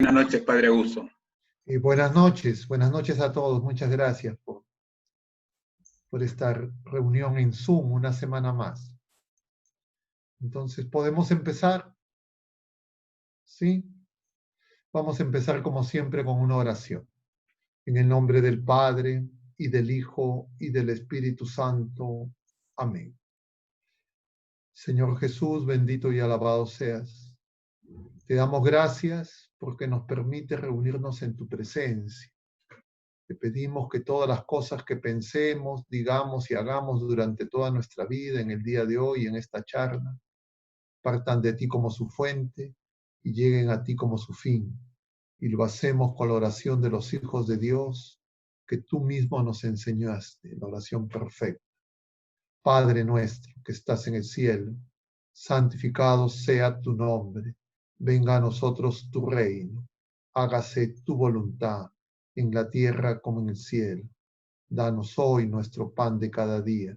Buenas noches, Padre Augusto. Buenas noches a todos. Muchas gracias por esta reunión en Zoom una semana más. Entonces, ¿podemos empezar? ¿Sí? Vamos a empezar como siempre con una oración. En el nombre del Padre, y del Hijo, y del Espíritu Santo. Amén. Señor Jesús, bendito y alabado seas. Te damos gracias porque nos permite reunirnos en tu presencia. Te pedimos que todas las cosas que pensemos, digamos y hagamos durante toda nuestra vida, en el día de hoy, en esta charla, partan de ti como su fuente y lleguen a ti como su fin. Y lo hacemos con la oración de los hijos de Dios que tú mismo nos enseñaste, la oración perfecta. Padre nuestro que estás en el cielo, santificado sea tu nombre. Venga a nosotros tu reino. Hágase tu voluntad en la tierra como en el cielo. Danos hoy nuestro pan de cada día.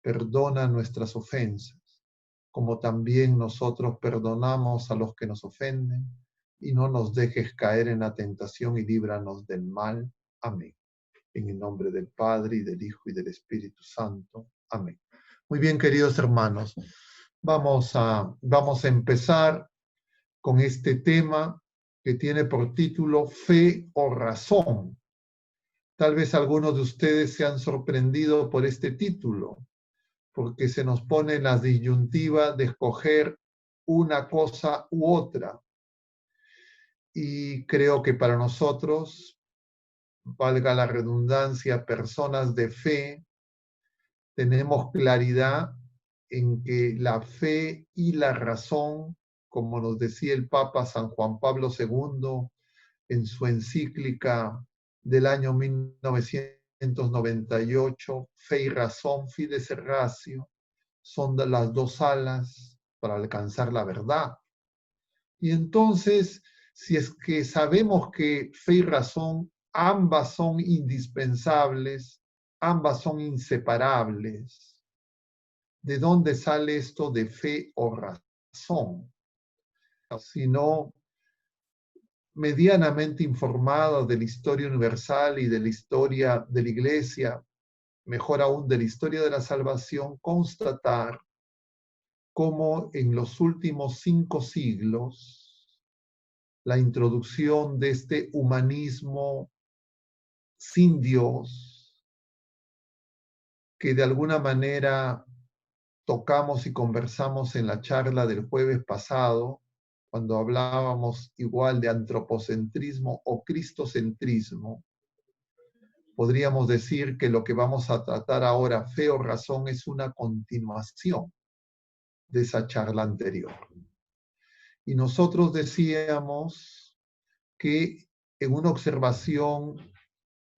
Perdona nuestras ofensas, como también nosotros perdonamos a los que nos ofenden, y no nos dejes caer en la tentación y líbranos del mal. Amén. En el nombre del Padre, y del Hijo, y del Espíritu Santo. Amén. Muy bien, queridos hermanos, vamos a empezar con este tema que tiene por título Fe o Razón. Tal vez algunos de ustedes se han sorprendido por este título, porque se nos pone en la disyuntiva de escoger una cosa u otra. Y creo que para nosotros, valga la redundancia, personas de fe, tenemos claridad en que la fe y la razón, como nos decía el Papa San Juan Pablo II en su encíclica del año 1998, Fe y Razón, Fides et Ratio, son de las dos alas para alcanzar la verdad. Y entonces, si es que sabemos que fe y razón, ambas son indispensables, ambas son inseparables, ¿de dónde sale esto de fe o razón? Si no medianamente informado de la historia universal y de la historia de la Iglesia, mejor aún de la historia de la salvación, constatar cómo en los últimos 5 siglos la introducción de este humanismo sin Dios, que de alguna manera tocamos y conversamos en la charla del jueves pasado, cuando hablábamos igual de antropocentrismo o cristocentrismo, podríamos decir que lo que vamos a tratar ahora, fe o razón, es una continuación de esa charla anterior. Y nosotros decíamos que en una observación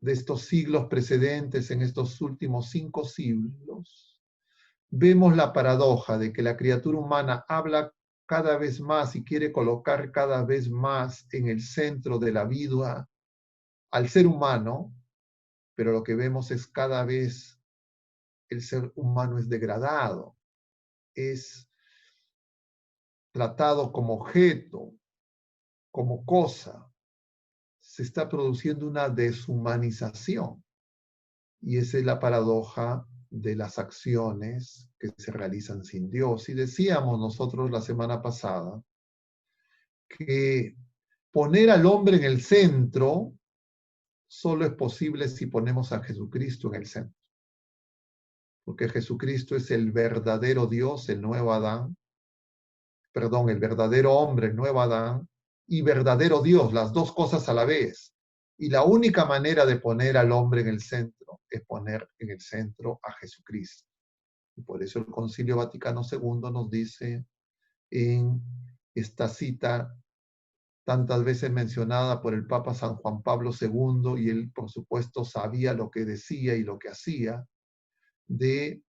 de estos siglos precedentes, en estos últimos 5 siglos, vemos la paradoja de que la criatura humana habla cada vez más y quiere colocar cada vez más en el centro de la vida al ser humano, pero lo que vemos es cada vez el ser humano es degradado, es tratado como objeto, como cosa. Se está produciendo una deshumanización. Y esa es la paradoja de las acciones que se realizan sin Dios. Y decíamos nosotros la semana pasada que poner al hombre en el centro solo es posible si ponemos a Jesucristo en el centro. Porque Jesucristo es el verdadero Dios, el nuevo Adán, perdón, el verdadero hombre, el nuevo Adán, y verdadero Dios, las dos cosas a la vez. Y la única manera de poner al hombre en el centro es poner en el centro a Jesucristo. Y por eso el Concilio Vaticano II nos dice en esta cita tantas veces mencionada por el Papa San Juan Pablo II, y él por supuesto sabía lo que decía y lo que hacía, de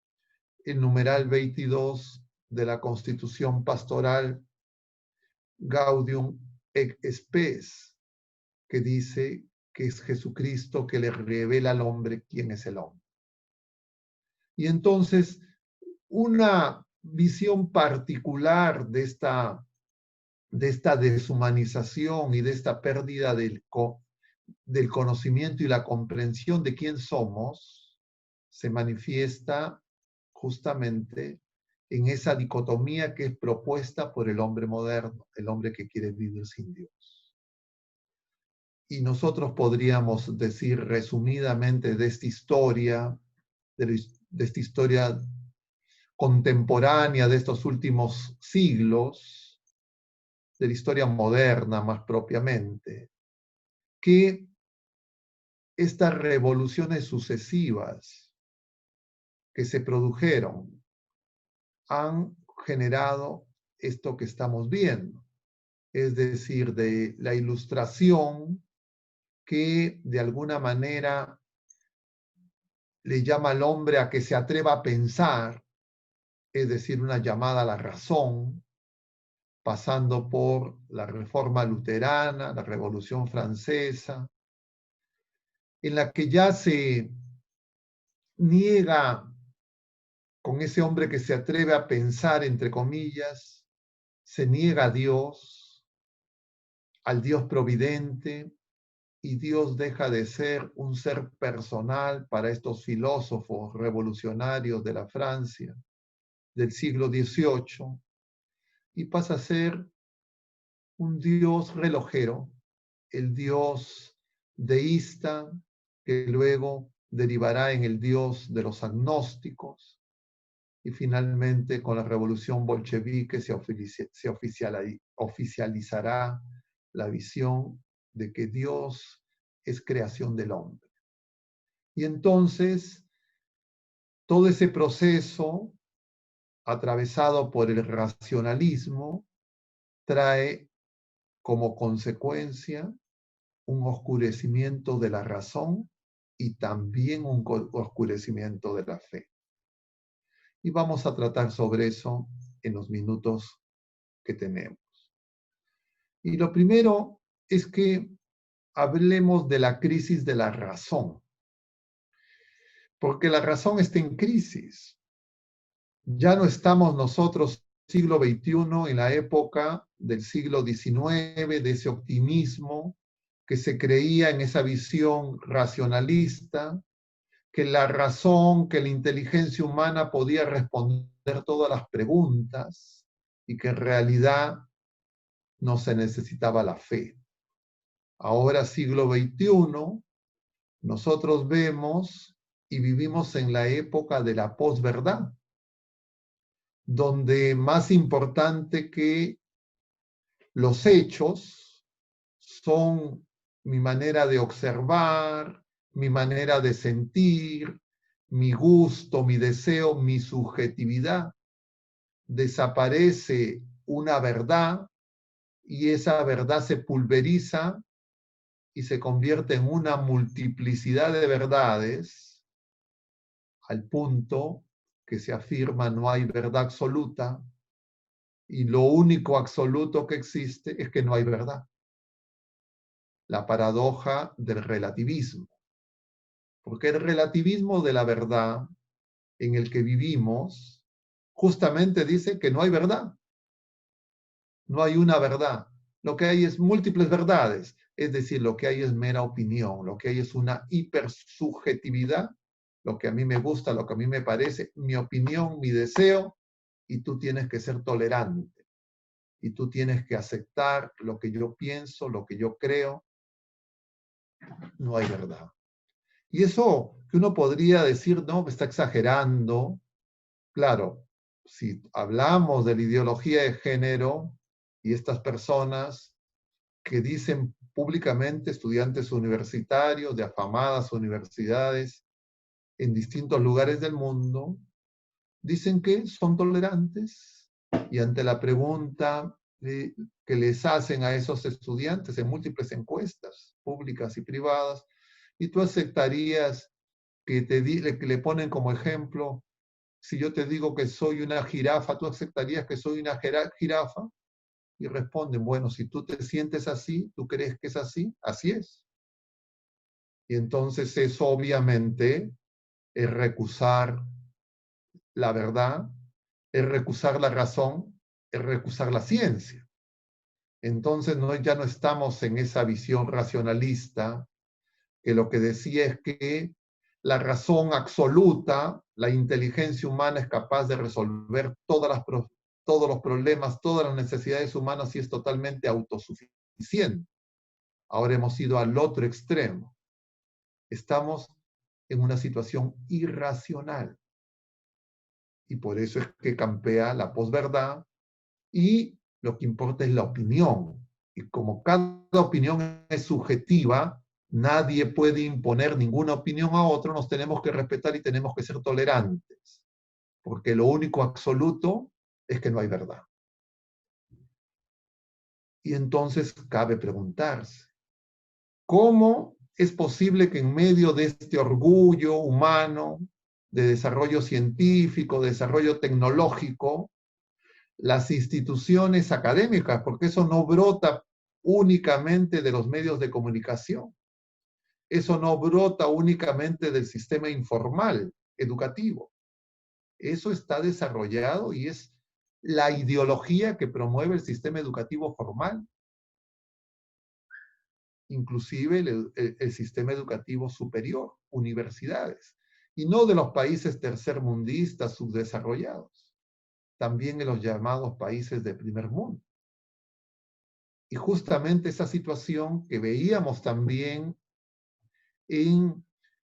el numeral 22 de la Constitución Pastoral Gaudium et Spes, que dice que es Jesucristo que le revela al hombre quién es el hombre. Y entonces, una visión particular de esta de esta deshumanización y de esta pérdida del conocimiento y la comprensión de quién somos, se manifiesta justamente en esa dicotomía que es propuesta por el hombre moderno, el hombre que quiere vivir sin Dios. Y nosotros podríamos decir resumidamente de esta historia, de esta historia contemporánea de estos últimos siglos, de la historia moderna más propiamente, que estas revoluciones sucesivas que se produjeron han generado esto que estamos viendo, es decir, de la ilustración que de alguna manera le llama al hombre a que se atreva a pensar, es decir, una llamada a la razón, pasando por la Reforma Luterana, la Revolución Francesa, en la que ya se niega con ese hombre que se atreve a pensar, entre comillas, se niega a Dios, al Dios providente, y Dios deja de ser un ser personal para estos filósofos revolucionarios de la Francia del siglo XVIII y pasa a ser un Dios relojero, el Dios deísta que luego derivará en el Dios de los agnósticos y finalmente con la revolución bolchevique se oficializará la visión de que Dios es creación del hombre. Y entonces todo ese proceso atravesado por el racionalismo trae como consecuencia un oscurecimiento de la razón y también un oscurecimiento de la fe. Y vamos a tratar sobre eso en los minutos que tenemos. Y lo primero es que hablemos de la crisis de la razón, porque la razón está en crisis. Ya no estamos nosotros siglo XXI en la época del siglo XIX, de ese optimismo que se creía en esa visión racionalista, que la razón, que la inteligencia humana podía responder todas las preguntas y que en realidad no se necesitaba la fe. Ahora, siglo XXI, nosotros vemos y vivimos en la época de la posverdad, donde más importante que los hechos son mi manera de observar, mi manera de sentir, mi gusto, mi deseo, mi subjetividad. Desaparece una verdad y esa verdad se pulveriza y se convierte en una multiplicidad de verdades al punto que se afirma no hay verdad absoluta y lo único absoluto que existe es que no hay verdad. La paradoja del relativismo. Porque el relativismo de la verdad en el que vivimos justamente dice que no hay verdad. No hay una verdad. Lo que hay es múltiples verdades. Es decir, lo que hay es mera opinión. Lo que hay es una hipersubjetividad. Lo que a mí me gusta, lo que a mí me parece, mi opinión, mi deseo, y tú tienes que ser tolerante. Y tú tienes que aceptar lo que yo pienso, lo que yo creo. No hay verdad. Y eso que uno podría decir, no, está exagerando. Claro, si hablamos de la ideología de género y estas personas que dicen públicamente, estudiantes universitarios de afamadas universidades en distintos lugares del mundo, dicen que son tolerantes y ante la pregunta que les hacen a esos estudiantes en múltiples encuestas públicas y privadas, y tú aceptarías que le ponen como ejemplo, si yo te digo que soy una jirafa, ¿tú aceptarías que soy una jirafa? Y responden, bueno, si tú te sientes así, tú crees que es así, así es. Y entonces eso obviamente es recusar la verdad, es recusar la razón, es recusar la ciencia. Entonces ya no estamos en esa visión racionalista que lo que decía es que la razón absoluta, la inteligencia humana es capaz de resolver todos los problemas, todas las necesidades humanas y es totalmente autosuficiente. Ahora hemos ido al otro extremo. Estamos en una situación irracional. Y por eso es que campea la posverdad y lo que importa es la opinión. Y como cada opinión es subjetiva, nadie puede imponer ninguna opinión a otro, nos tenemos que respetar y tenemos que ser tolerantes, porque lo único absoluto es que no hay verdad. Y entonces cabe preguntarse, ¿cómo es posible que en medio de este orgullo humano, de desarrollo científico, de desarrollo tecnológico, las instituciones académicas, porque eso no brota únicamente de los medios de comunicación, eso no brota únicamente del sistema informal educativo, eso está desarrollado y es la ideología que promueve el sistema educativo formal, inclusive el sistema educativo superior, universidades, y no de los países tercermundistas subdesarrollados, también en los llamados países de primer mundo. Y justamente esa situación que veíamos también en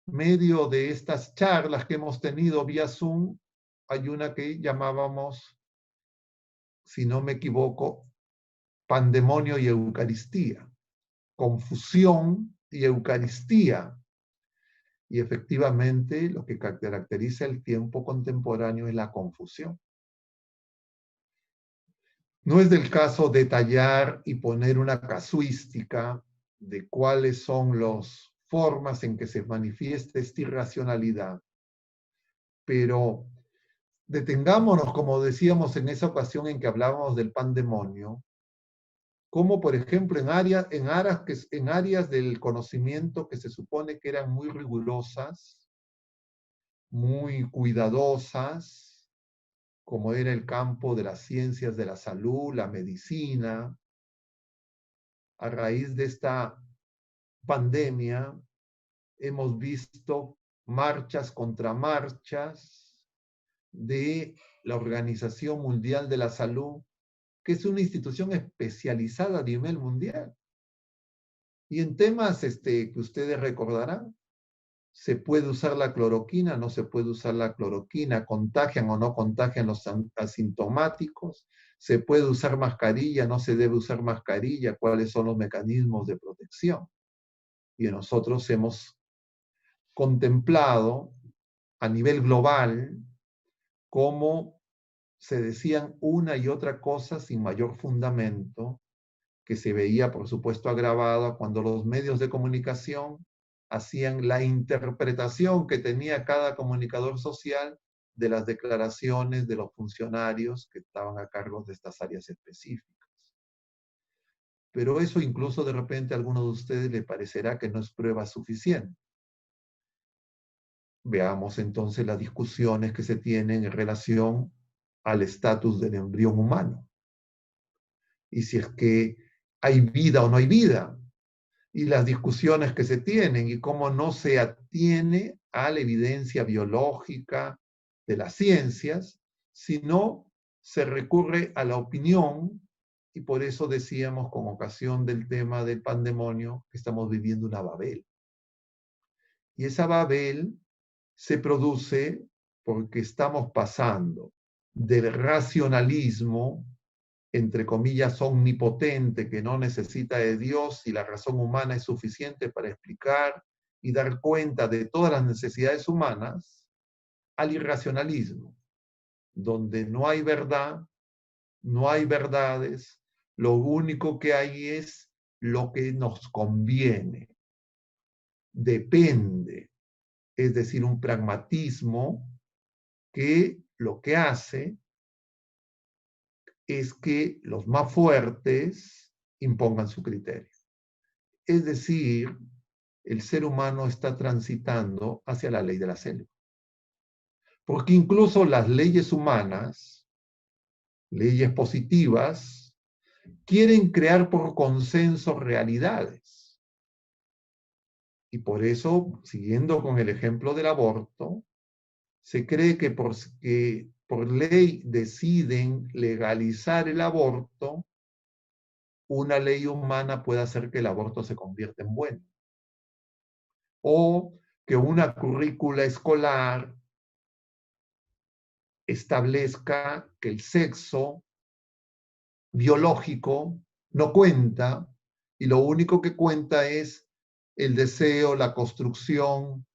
medio de estas charlas que hemos tenido vía Zoom, hay una que llamábamos, si no me equivoco, pandemonio y eucaristía, confusión y eucaristía. Y efectivamente lo que caracteriza el tiempo contemporáneo es la confusión. No es del caso detallar y poner una casuística de cuáles son las formas en que se manifiesta esta irracionalidad, pero detengámonos, como decíamos en esa ocasión en que hablábamos del pandemonio, como por ejemplo en áreas del conocimiento que se supone que eran muy rigurosas, muy cuidadosas, como era el campo de las ciencias de la salud, la medicina, a raíz de esta pandemia hemos visto marchas contra marchas de la Organización Mundial de la Salud, que es una institución especializada a nivel mundial. Y en temas que ustedes recordarán, ¿se puede usar la cloroquina? ¿No se puede usar la cloroquina? ¿Contagian o no contagian los asintomáticos? ¿Se puede usar mascarilla? ¿No se debe usar mascarilla? ¿Cuáles son los mecanismos de protección? Y nosotros hemos contemplado a nivel global cómo se decían una y otra cosa sin mayor fundamento, que se veía, por supuesto, agravada cuando los medios de comunicación hacían la interpretación que tenía cada comunicador social de las declaraciones de los funcionarios que estaban a cargo de estas áreas específicas. Pero eso incluso de repente a alguno de ustedes le parecerá que no es prueba suficiente. Veamos entonces las discusiones que se tienen en relación al estatus del embrión humano. Y si es que hay vida o no hay vida. Y las discusiones que se tienen y cómo no se atiene a la evidencia biológica de las ciencias, sino se recurre a la opinión y por eso decíamos con ocasión del tema del pandemonio que estamos viviendo una Babel. Y esa Babel se produce porque estamos pasando del racionalismo, entre comillas, omnipotente, que no necesita de Dios y la razón humana es suficiente para explicar y dar cuenta de todas las necesidades humanas, al irracionalismo, donde no hay verdad, no hay verdades, lo único que hay es lo que nos conviene, depende, es decir, un pragmatismo que lo que hace es que los más fuertes impongan su criterio. Es decir, el ser humano está transitando hacia la ley de la selva. Porque incluso las leyes humanas, leyes positivas, quieren crear por consenso realidades. Y por eso, siguiendo con el ejemplo del aborto, se cree que por ley deciden legalizar el aborto, una ley humana puede hacer que el aborto se convierta en bueno. O que una currícula escolar establezca que el sexo biológico no cuenta y lo único que cuenta es el deseo, la construcción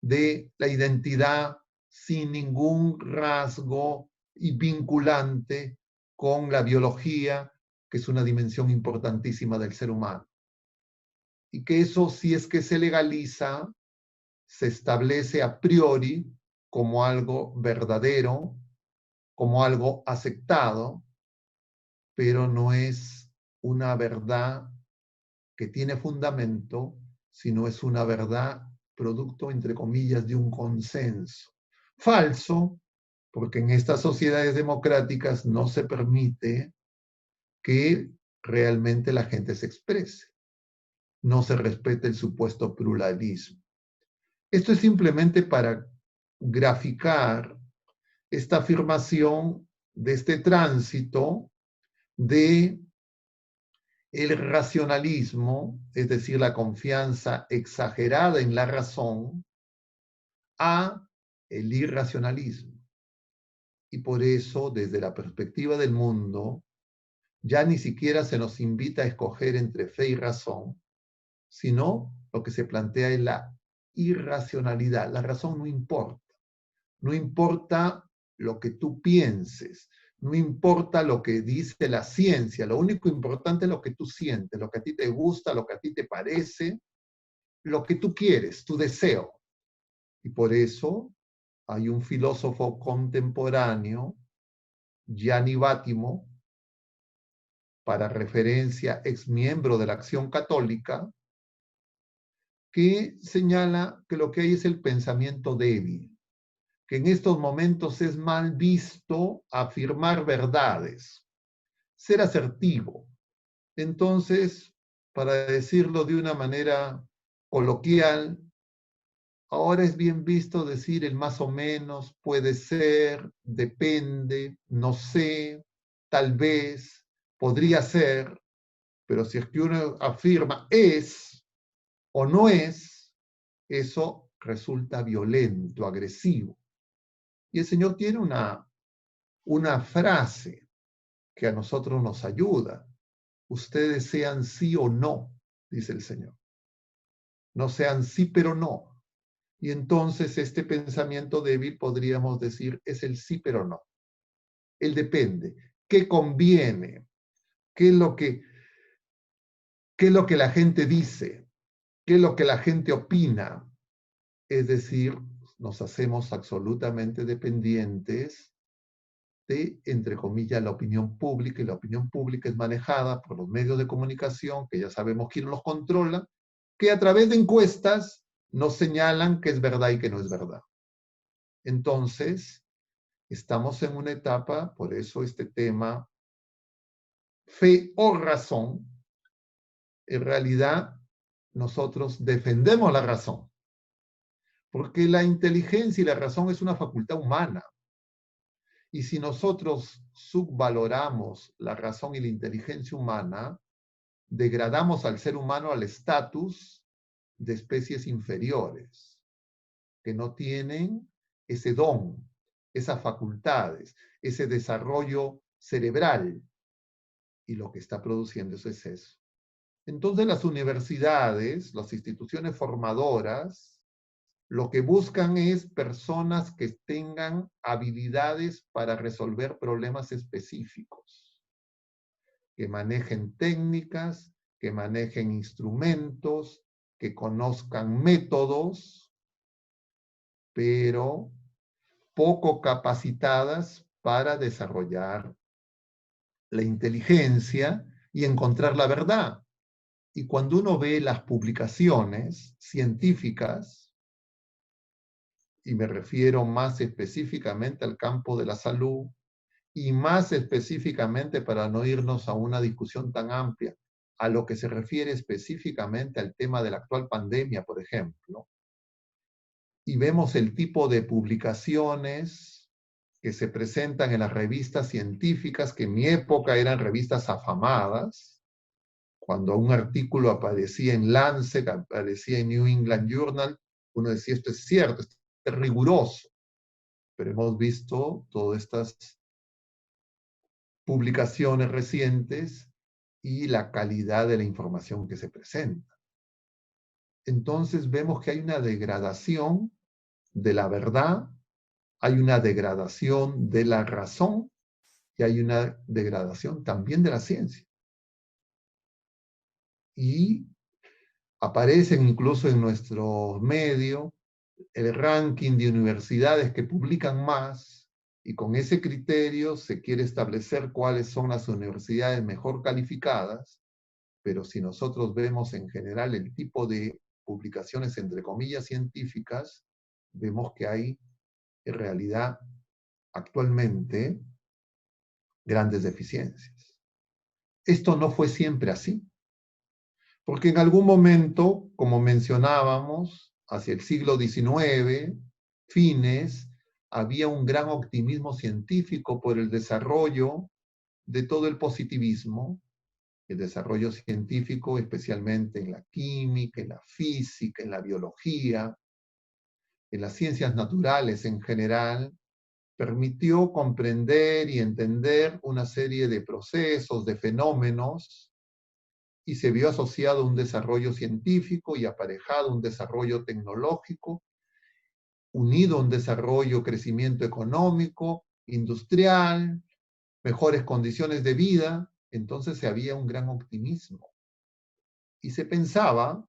de la identidad sin ningún rasgo y vinculante con la biología, que es una dimensión importantísima del ser humano. Y que eso, si es que se legaliza, se establece a priori como algo verdadero, como algo aceptado, pero no es una verdad que tiene fundamento, sino es una verdad producto, entre comillas, de un consenso. Falso, porque en estas sociedades democráticas no se permite que realmente la gente se exprese. No se respeta el supuesto pluralismo. Esto es simplemente para graficar esta afirmación de este tránsito de el racionalismo, es decir, la confianza exagerada en la razón, a el irracionalismo. Y por eso, desde la perspectiva del mundo, ya ni siquiera se nos invita a escoger entre fe y razón, sino lo que se plantea es la irracionalidad. La razón no importa. No importa lo que tú pienses, no importa lo que dice la ciencia, lo único importante es lo que tú sientes, lo que a ti te gusta, lo que a ti te parece, lo que tú quieres, tu deseo. Y por eso hay un filósofo contemporáneo, Gianni Vattimo, para referencia, ex miembro de la Acción Católica, que señala que lo que hay es el pensamiento débil, que en estos momentos es mal visto afirmar verdades, ser asertivo. Entonces, para decirlo de una manera coloquial, ahora es bien visto decir el más o menos, puede ser, depende, no sé, tal vez, podría ser, pero si es que uno afirma es o no es, eso resulta violento, agresivo. Y el Señor tiene una frase que a nosotros nos ayuda. Ustedes sean sí o no, dice el Señor. No sean sí, pero no. Y entonces este pensamiento débil podríamos decir es el sí, pero no. El depende. ¿Qué conviene? ¿Qué es lo que, qué es lo que la gente dice? ¿Qué es lo que la gente opina? Es decir, nos hacemos absolutamente dependientes de, entre comillas, la opinión pública, y la opinión pública es manejada por los medios de comunicación, que ya sabemos quién los controla, que a través de encuestas nos señalan que es verdad y que no es verdad. Entonces, estamos en una etapa, por eso este tema, fe o razón, en realidad nosotros defendemos la razón, porque la inteligencia y la razón es una facultad humana. Y si nosotros subvaloramos la razón y la inteligencia humana, degradamos al ser humano al estatus de especies inferiores, que no tienen ese don, esas facultades, ese desarrollo cerebral. Y lo que está produciendo eso es eso. Entonces las universidades, las instituciones formadoras, lo que buscan es personas que tengan habilidades para resolver problemas específicos, que manejen técnicas, que manejen instrumentos, que conozcan métodos, pero poco capacitadas para desarrollar la inteligencia y encontrar la verdad. Y cuando uno ve las publicaciones científicas, y me refiero más específicamente al campo de la salud, y más específicamente, para no irnos a una discusión tan amplia, a lo que se refiere específicamente al tema de la actual pandemia, por ejemplo, y vemos el tipo de publicaciones que se presentan en las revistas científicas, que en mi época eran revistas afamadas, cuando un artículo aparecía en Lancet, aparecía en New England Journal, uno decía, esto es cierto, esto es riguroso, pero hemos visto todas estas publicaciones recientes y la calidad de la información que se presenta. Entonces vemos que hay una degradación de la verdad, hay una degradación de la razón y hay una degradación también de la ciencia. Y aparecen incluso en nuestro medio el ranking de universidades que publican más, y con ese criterio se quiere establecer cuáles son las universidades mejor calificadas, pero si nosotros vemos en general el tipo de publicaciones, entre comillas, científicas, vemos que hay en realidad actualmente grandes deficiencias. Esto no fue siempre así, porque en algún momento, como mencionábamos, hacia el siglo XIX, fines, había un gran optimismo científico por el desarrollo de todo el positivismo, el desarrollo científico especialmente en la química, en la física, en la biología, en las ciencias naturales en general, permitió comprender y entender una serie de procesos, de fenómenos, y se vio asociado un desarrollo científico y aparejado un desarrollo tecnológico, unido a un desarrollo, crecimiento económico, industrial, mejores condiciones de vida. Entonces había un gran optimismo. Y se pensaba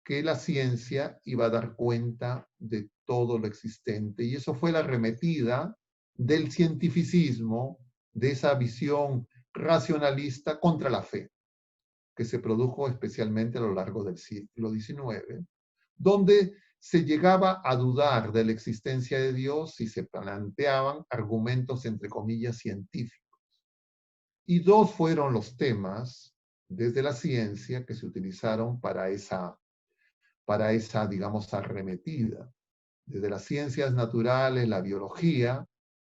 que la ciencia iba a dar cuenta de todo lo existente. Y eso fue la arremetida del cientificismo, de esa visión racionalista contra la fe, que se produjo especialmente a lo largo del siglo XIX, donde se llegaba a dudar de la existencia de Dios y se planteaban argumentos, entre comillas, científicos. Y dos fueron los temas desde la ciencia que se utilizaron para esa, digamos, arremetida. Desde las ciencias naturales, la biología,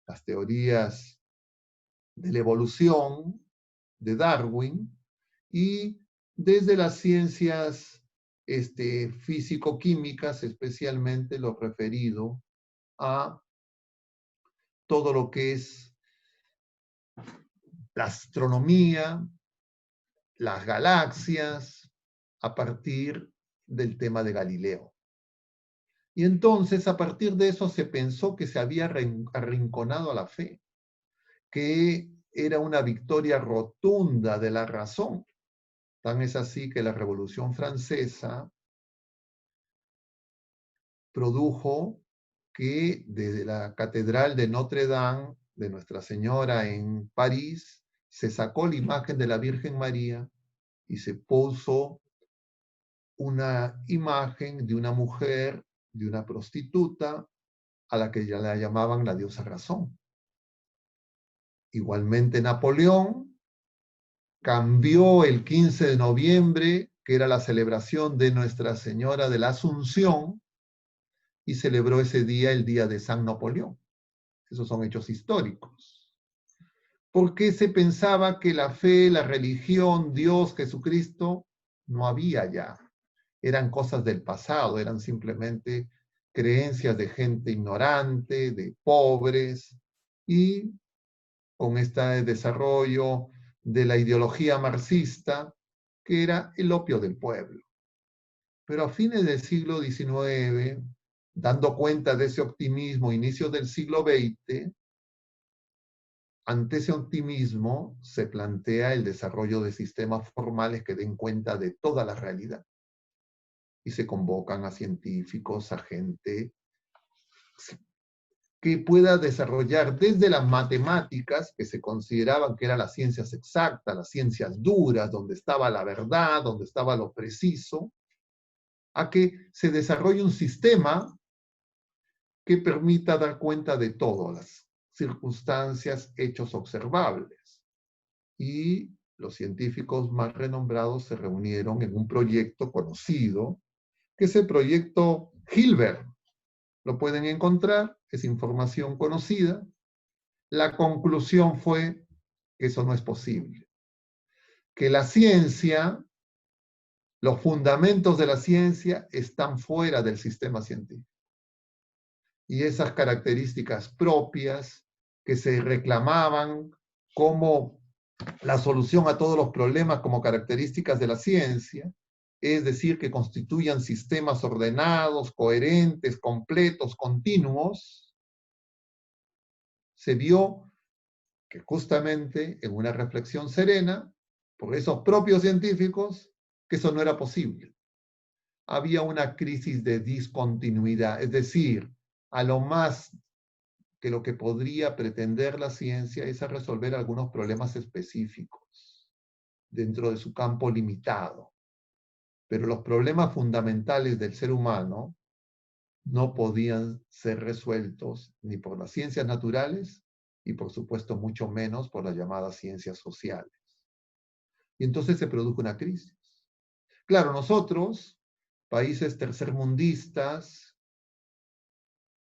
las teorías de la evolución de Darwin, y desde las ciencias físico-químicas, especialmente lo referido a todo lo que es la astronomía, las galaxias, a partir del tema de Galileo. Y entonces, a partir de eso, se pensó que se había arrinconado a la fe, que era una victoria rotunda de la razón. Tan es así que la Revolución Francesa produjo que desde la Catedral de Notre Dame, de Nuestra Señora en París, se sacó la imagen de la Virgen María y se puso una imagen de una mujer, de una prostituta, a la que ya la llamaban la diosa razón. Igualmente Napoleón cambió el 15 de noviembre, que era la celebración de Nuestra Señora de la Asunción, y celebró ese día el Día de San Napoleón. Esos son hechos históricos. Porque se pensaba que la fe, la religión, Dios, Jesucristo, no había ya. Eran cosas del pasado, eran simplemente creencias de gente ignorante, de pobres, y con este desarrollo de la ideología marxista, que era el opio del pueblo. Pero a fines del siglo XIX, dando cuenta de ese optimismo, inicios del siglo XX, ante ese optimismo se plantea el desarrollo de sistemas formales que den cuenta de toda la realidad. Y se convocan a científicos, a gente que pueda desarrollar desde las matemáticas, que se consideraban que eran las ciencias exactas, las ciencias duras, donde estaba la verdad, donde estaba lo preciso, a que se desarrolle un sistema que permita dar cuenta de todo, las circunstancias, hechos observables. Y los científicos más renombrados se reunieron en un proyecto conocido, que es el proyecto Hilbert. Lo pueden encontrar, es información conocida. La conclusión fue que eso no es posible. Que la ciencia, los fundamentos de la ciencia están fuera del sistema científico. Y esas características propias que se reclamaban como la solución a todos los problemas como características de la ciencia, es decir, que constituyan sistemas ordenados, coherentes, completos, continuos, se vio que justamente en una reflexión serena, por esos propios científicos, que eso no era posible. Había una crisis de discontinuidad, es decir, a lo más que lo que podría pretender la ciencia es a resolver algunos problemas específicos dentro de su campo limitado. Pero los problemas fundamentales del ser humano no podían ser resueltos ni por las ciencias naturales y por supuesto mucho menos por las llamadas ciencias sociales. Y entonces se produjo una crisis. Claro, nosotros, países tercermundistas,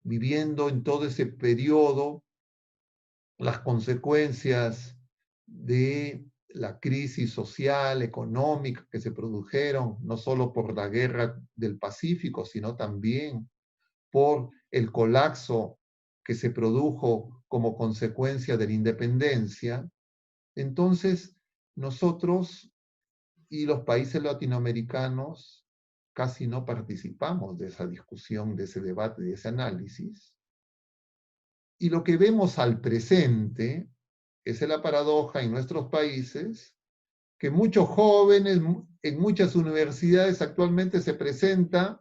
viviendo en todo ese periodo las consecuencias de la crisis social, económica que se produjeron, no solo por la guerra del Pacífico, sino también por el colapso que se produjo como consecuencia de la independencia. Entonces, nosotros y los países latinoamericanos casi no participamos de esa discusión, de ese debate, de ese análisis. Y lo que vemos al presente es la paradoja en nuestros países, que muchos jóvenes en muchas universidades actualmente se presenta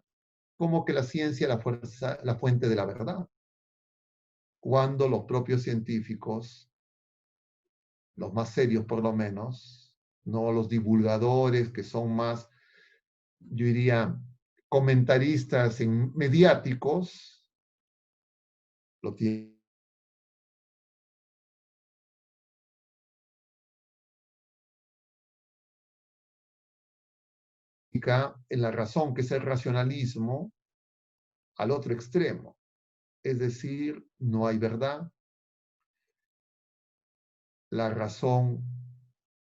como que la ciencia es la fuente de la verdad, cuando los propios científicos, los más serios por lo menos, no los divulgadores que son más, yo diría, comentaristas mediáticos, lo tienen en la razón, que es el racionalismo, al otro extremo. Es decir, no hay verdad, la razón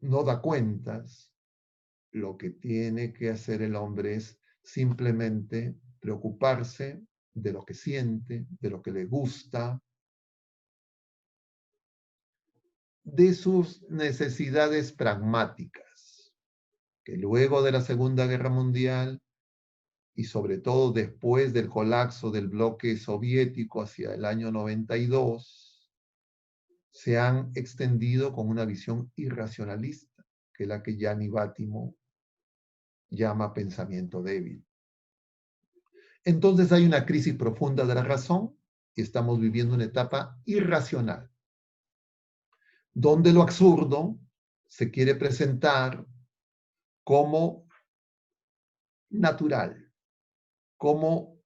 no da cuentas, lo que tiene que hacer el hombre es simplemente preocuparse de lo que siente, de lo que le gusta, de sus necesidades pragmáticas, que luego de la Segunda Guerra Mundial y sobre todo después del colapso del bloque soviético hacia el año 92, se han extendido con una visión irracionalista, que es la que Gianni Vattimo llama pensamiento débil. Entonces hay una crisis profunda de la razón y estamos viviendo una etapa irracional, donde lo absurdo se quiere presentar como natural, como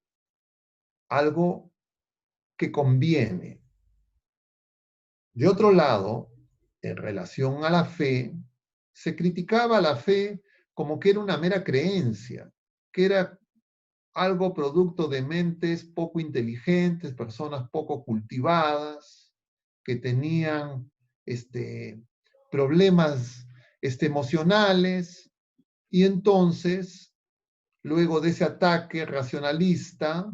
algo que conviene. De otro lado, en relación a la fe, se criticaba la fe como que era una mera creencia, que era algo producto de mentes poco inteligentes, personas poco cultivadas, que tenían problemas emocionales, y entonces, luego de ese ataque racionalista,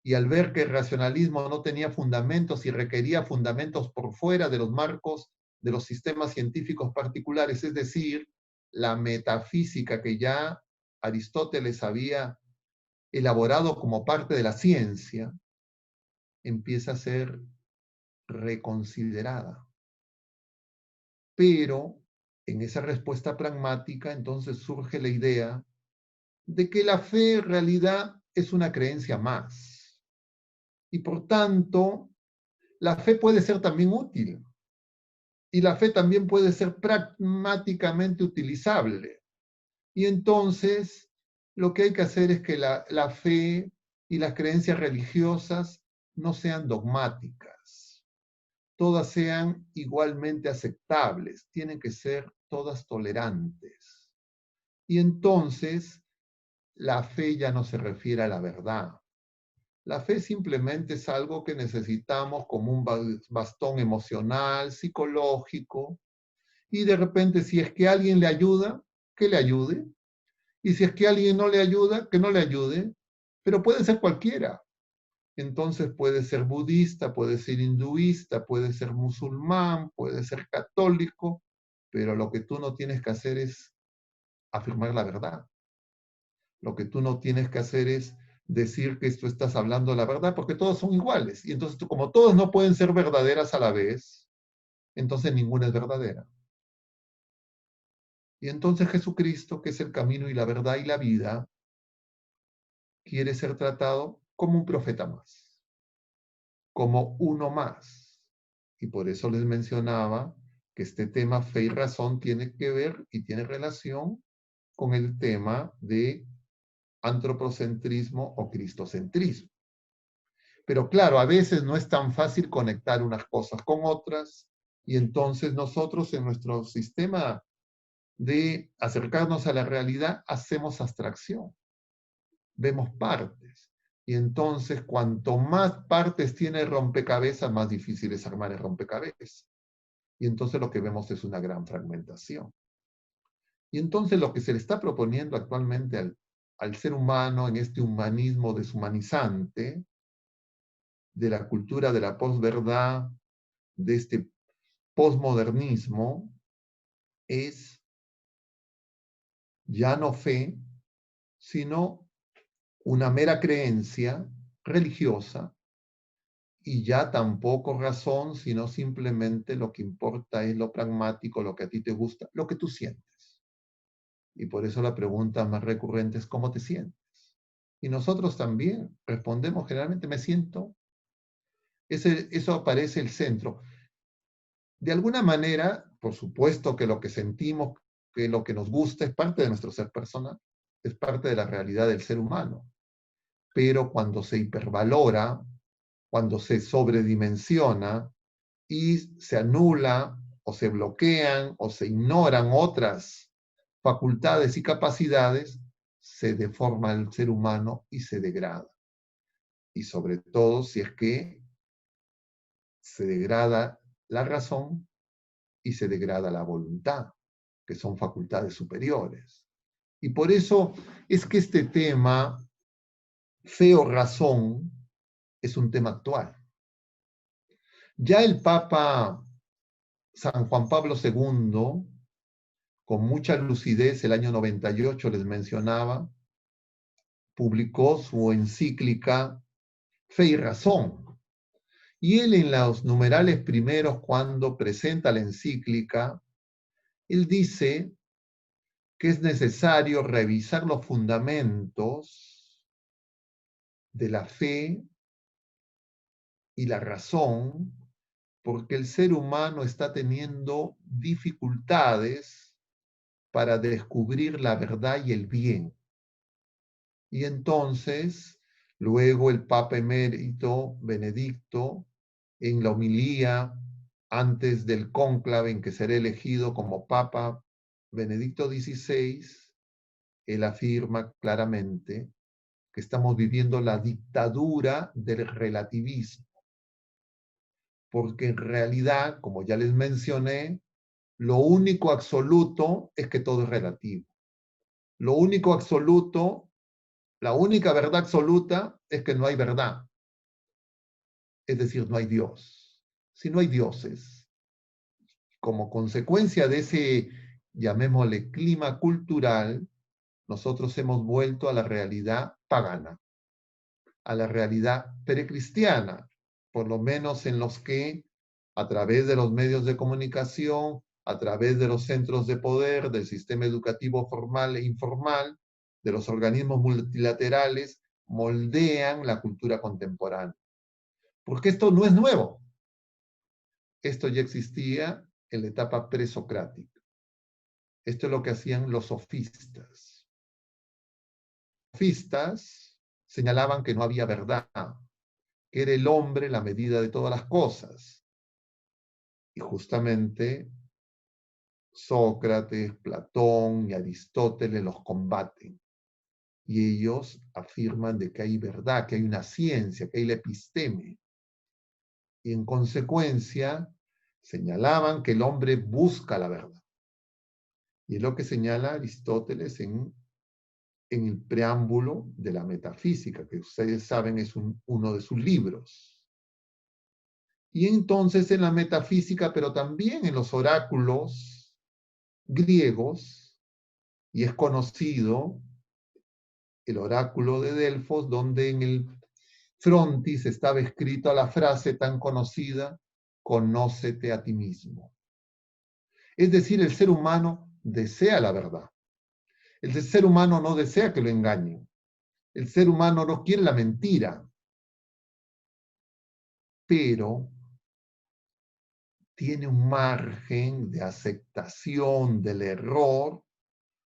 y al ver que el racionalismo no tenía fundamentos y requería fundamentos por fuera de los marcos de los sistemas científicos particulares, es decir, la metafísica que ya Aristóteles había elaborado como parte de la ciencia, empieza a ser reconsiderada. Pero en esa respuesta pragmática, entonces surge la idea de que la fe en realidad es una creencia más. Y por tanto, la fe puede ser también útil. Y la fe también puede ser pragmáticamente utilizable. Y entonces, lo que hay que hacer es que la fe y las creencias religiosas no sean dogmáticas, todas sean igualmente aceptables, tienen que ser todas tolerantes. Y entonces la fe ya no se refiere a la verdad. La fe simplemente es algo que necesitamos como un bastón emocional, psicológico, y de repente si es que alguien le ayuda, que le ayude, y si es que alguien no le ayuda, que no le ayude, pero puede ser cualquiera. Entonces puede ser budista, puede ser hinduista, puede ser musulmán, puede ser católico, pero lo que tú no tienes que hacer es afirmar la verdad. Lo que tú no tienes que hacer es decir que tú estás hablando la verdad, porque todos son iguales. Y entonces, como todos no pueden ser verdaderas a la vez, entonces ninguna es verdadera. Y entonces Jesucristo, que es el camino y la verdad y la vida, quiere ser tratado como un profeta más, como uno más. Y por eso les mencionaba que este tema fe y razón tiene que ver y tiene relación con el tema de antropocentrismo o cristocentrismo. Pero claro, a veces no es tan fácil conectar unas cosas con otras y entonces nosotros en nuestro sistema de acercarnos a la realidad hacemos abstracción, vemos partes. Y entonces cuanto más partes tiene el rompecabezas, más difícil es armar el rompecabezas. Y entonces lo que vemos es una gran fragmentación. Y entonces lo que se le está proponiendo actualmente al ser humano en este humanismo deshumanizante, de la cultura de la posverdad, de este posmodernismo, es ya no fe, sino una mera creencia religiosa y ya tampoco razón, sino simplemente lo que importa es lo pragmático, lo que a ti te gusta, lo que tú sientes. Y por eso la pregunta más recurrente es ¿cómo te sientes? Y nosotros también respondemos generalmente me siento. Eso aparece el centro. De alguna manera, por supuesto que lo que sentimos, que lo que nos gusta es parte de nuestro ser personal, es parte de la realidad del ser humano. Pero cuando se hipervalora, cuando se sobredimensiona y se anula o se bloquean o se ignoran otras facultades y capacidades, se deforma el ser humano y se degrada. Y sobre todo si es que se degrada la razón y se degrada la voluntad, que son facultades superiores. Y por eso es que este tema, fe o razón, es un tema actual. Ya el Papa San Juan Pablo II, con mucha lucidez, el año 98 les mencionaba, publicó su encíclica Fe y Razón. Y él en los numerales primeros, cuando presenta la encíclica, él dice que es necesario revisar los fundamentos de la fe y la razón, porque el ser humano está teniendo dificultades para descubrir la verdad y el bien. Y entonces, luego el Papa emérito Benedicto, en la homilía antes del cónclave en que será elegido como Papa Benedicto XVI, él afirma claramente que estamos viviendo la dictadura del relativismo, porque en realidad, como ya les mencioné, lo único absoluto es que todo es relativo. Lo único absoluto, la única verdad absoluta es que no hay verdad. Es decir, no hay Dios. Si no hay dioses, como consecuencia de ese, llamémosle, clima cultural, nosotros hemos vuelto a la realidad pagana, a la realidad precristiana, por lo menos en los que, a través de los medios de comunicación, a través de los centros de poder, del sistema educativo formal e informal, de los organismos multilaterales, moldean la cultura contemporánea. Porque esto no es nuevo. Esto ya existía en la etapa presocrática. Esto es lo que hacían los sofistas. Los sofistas señalaban que no había verdad, que era el hombre la medida de todas las cosas, Y justamente Sócrates, Platón y Aristóteles los combaten. Y ellos afirman de que hay verdad, que hay una ciencia, que hay la episteme. Y en consecuencia señalaban que el hombre busca la verdad. Y es lo que señala Aristóteles en el preámbulo de la metafísica, que ustedes saben es uno de sus libros. Y entonces en la metafísica, pero también en los oráculos griegos, y es conocido el oráculo de Delfos, donde en el frontis estaba escrita la frase tan conocida, conócete a ti mismo. Es decir, el ser humano desea la verdad. El ser humano no desea que lo engañen. El ser humano no quiere la mentira, pero tiene un margen de aceptación del error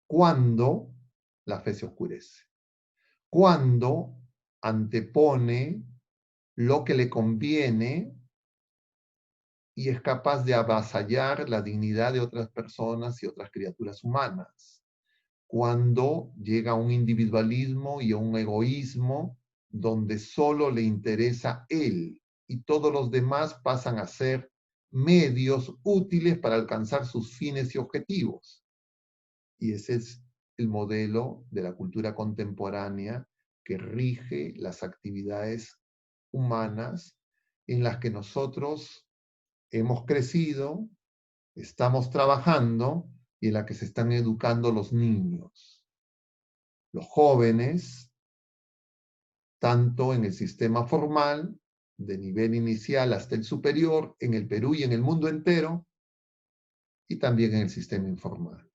cuando la fe se oscurece, cuando antepone lo que le conviene y es capaz de avasallar la dignidad de otras personas y otras criaturas humanas, cuando llega a un individualismo y a un egoísmo donde solo le interesa él y todos los demás pasan a ser medios útiles para alcanzar sus fines y objetivos. Y ese es el modelo de la cultura contemporánea que rige las actividades humanas en las que nosotros hemos crecido, estamos trabajando y en la que se están educando los niños, los jóvenes, tanto en el sistema formal, de nivel inicial hasta el superior, en el Perú y en el mundo entero, y también en el sistema informal.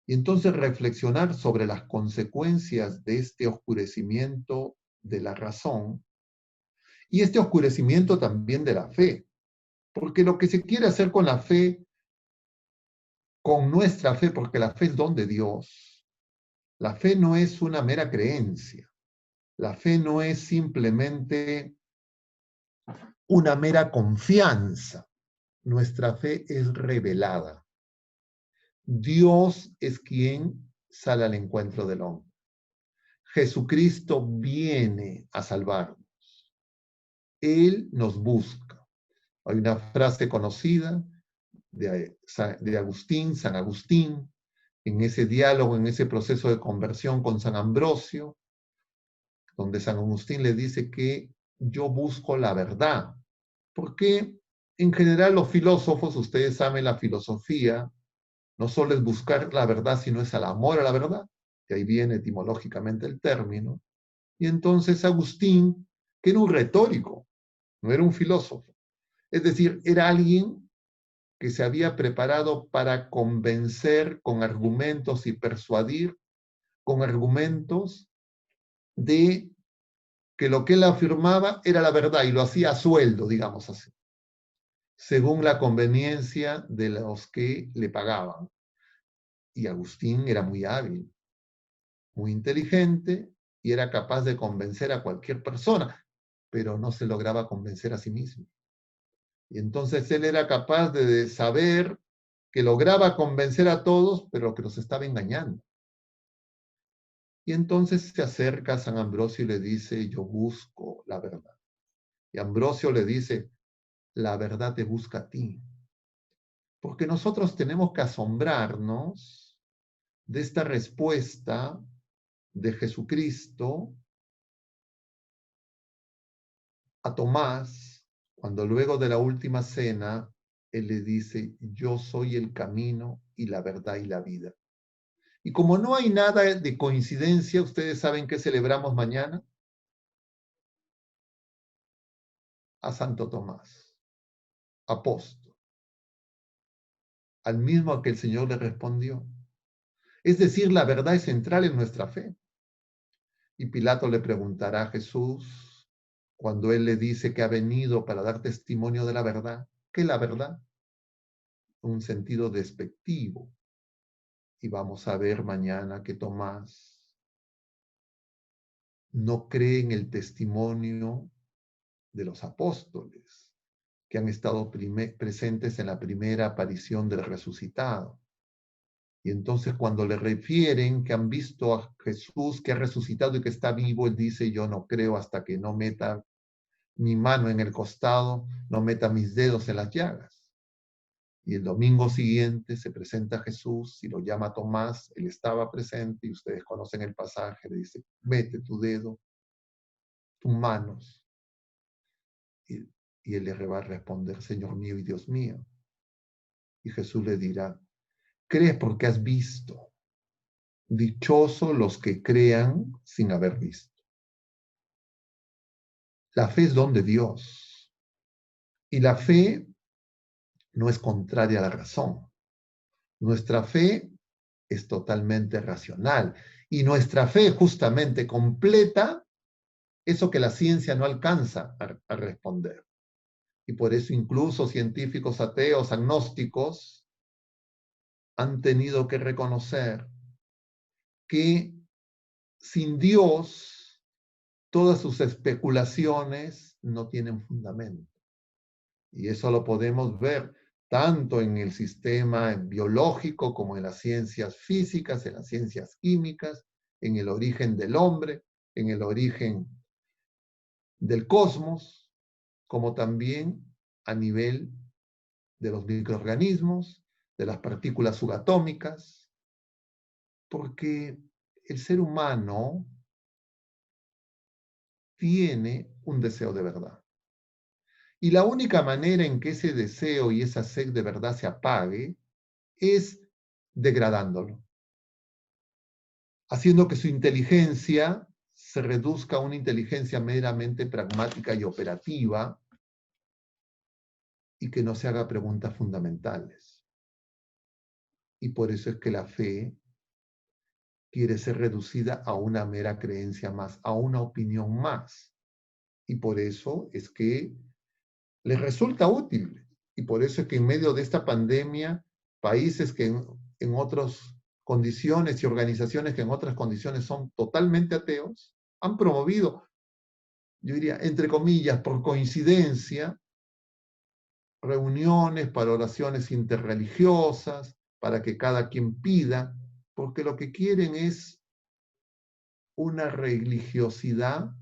Y entonces reflexionar sobre las consecuencias de este oscurecimiento de la razón y este oscurecimiento también de la fe. Porque lo que se quiere hacer con la fe, con nuestra fe, porque la fe es don de Dios, la fe no es una mera creencia, la fe no es simplemente una mera confianza, nuestra fe es revelada. Dios es quien sale al encuentro del hombre. Jesucristo viene a salvarnos. Él nos busca. Hay una frase conocida de Agustín, San Agustín, en ese diálogo, en ese proceso de conversión con San Ambrosio, donde San Agustín le dice que yo busco la verdad. Porque en general los filósofos, ustedes saben, la filosofía no solo es buscar la verdad, sino es el amor a la verdad, que ahí viene etimológicamente el término. Y entonces Agustín, que era un retórico, no era un filósofo, es decir, era alguien que se había preparado para convencer con argumentos y persuadir con argumentos de que lo que él afirmaba era la verdad y lo hacía a sueldo, digamos así, según la conveniencia de los que le pagaban. Y Agustín era muy hábil, muy inteligente y era capaz de convencer a cualquier persona, pero no se lograba convencer a sí mismo. Y entonces él era capaz de saber que lograba convencer a todos, pero que los estaba engañando. Y entonces se acerca a San Ambrosio y le dice, yo busco la verdad. Y Ambrosio le dice, la verdad te busca a ti. Porque nosotros tenemos que asombrarnos de esta respuesta de Jesucristo a Tomás, cuando luego de la última cena, él le dice, yo soy el camino y la verdad y la vida. Y como no hay nada de coincidencia, ¿ustedes saben qué celebramos mañana? A Santo Tomás, apóstol, al mismo a que el Señor le respondió. Es decir, la verdad es central en nuestra fe. Y Pilato le preguntará a Jesús, cuando él le dice que ha venido para dar testimonio de la verdad, ¿qué es la verdad? Un sentido despectivo. Y vamos a ver mañana que Tomás no cree en el testimonio de los apóstoles, que han estado presentes en la primera aparición del resucitado. Y entonces cuando le refieren que han visto a Jesús que ha resucitado y que está vivo, él dice, yo no creo hasta que no meta mi mano en el costado, no meta mis dedos en las llagas. Y el domingo siguiente se presenta Jesús y lo llama Tomás, él estaba presente y ustedes conocen el pasaje, le dice, mete tu dedo, tus manos. Y él le va a responder, Señor mío y Dios mío. Y Jesús le dirá, crees porque has visto. Dichosos los que crean sin haber visto. La fe es don de Dios. Y la fe no es contraria a la razón. Nuestra fe es totalmente racional. Y nuestra fe justamente completa eso que la ciencia no alcanza a responder. Y por eso incluso científicos ateos, agnósticos, han tenido que reconocer que sin Dios todas sus especulaciones no tienen fundamento. Y eso lo podemos ver tanto en el sistema biológico como en las ciencias físicas, en las ciencias químicas, en el origen del hombre, en el origen del cosmos, como también a nivel de los microorganismos, de las partículas subatómicas, porque el ser humano tiene un deseo de verdad. Y la única manera en que ese deseo y esa sed de verdad se apague es degradándolo, haciendo que su inteligencia se reduzca a una inteligencia meramente pragmática y operativa y que no se haga preguntas fundamentales. Y por eso es que la fe quiere ser reducida a una mera creencia más, a una opinión más. Y por eso es que les resulta útil. Y por eso es que en medio de esta pandemia, países que en otras condiciones y organizaciones que en otras condiciones son totalmente ateos, han promovido, yo diría, entre comillas, por coincidencia, reuniones para oraciones interreligiosas, para que cada quien pida, porque lo que quieren es una religiosidad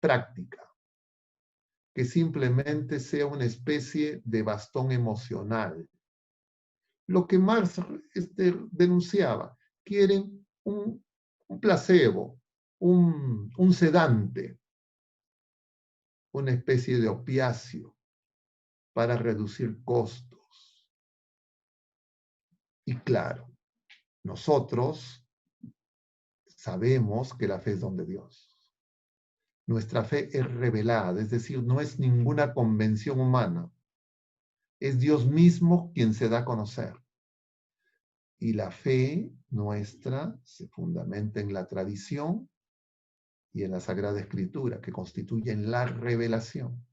práctica, que simplemente sea una especie de bastón emocional. Lo que Marx denunciaba, quieren un placebo, un sedante, una especie de opiáceo para reducir costos. Y claro, nosotros sabemos que la fe es don de Dios. Nuestra fe es revelada, es decir, no es ninguna convención humana. Es Dios mismo quien se da a conocer. Y la fe nuestra se fundamenta en la tradición y en la Sagrada Escritura, que constituyen la revelación.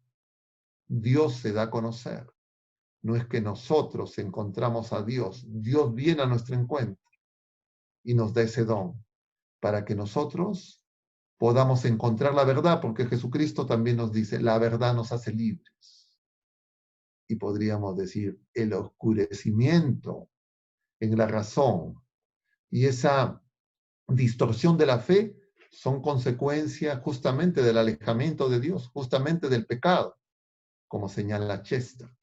Dios se da a conocer. No es que nosotros encontramos a Dios. Dios viene a nuestro encuentro y nos da ese don para que nosotros podamos encontrar la verdad, porque Jesucristo también nos dice, la verdad nos hace libres. Y podríamos decir, el oscurecimiento en la razón y esa distorsión de la fe son consecuencia justamente del alejamiento de Dios, justamente del pecado, como señala Chesterton.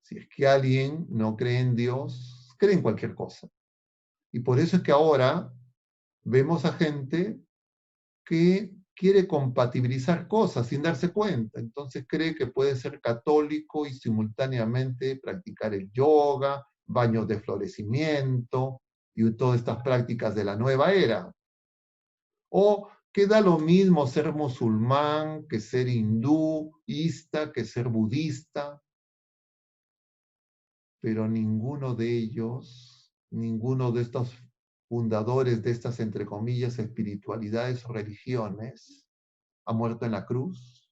Si es que alguien no cree en Dios, cree en cualquier cosa. Y por eso es que ahora vemos a gente que quiere compatibilizar cosas sin darse cuenta. Entonces cree que puede ser católico y simultáneamente practicar el yoga, baños de florecimiento y todas estas prácticas de la nueva era. O que da lo mismo ser musulmán que ser hinduista, que ser budista, pero ninguno de ellos, ninguno de estos fundadores de estas, entre comillas, espiritualidades o religiones, ha muerto en la cruz,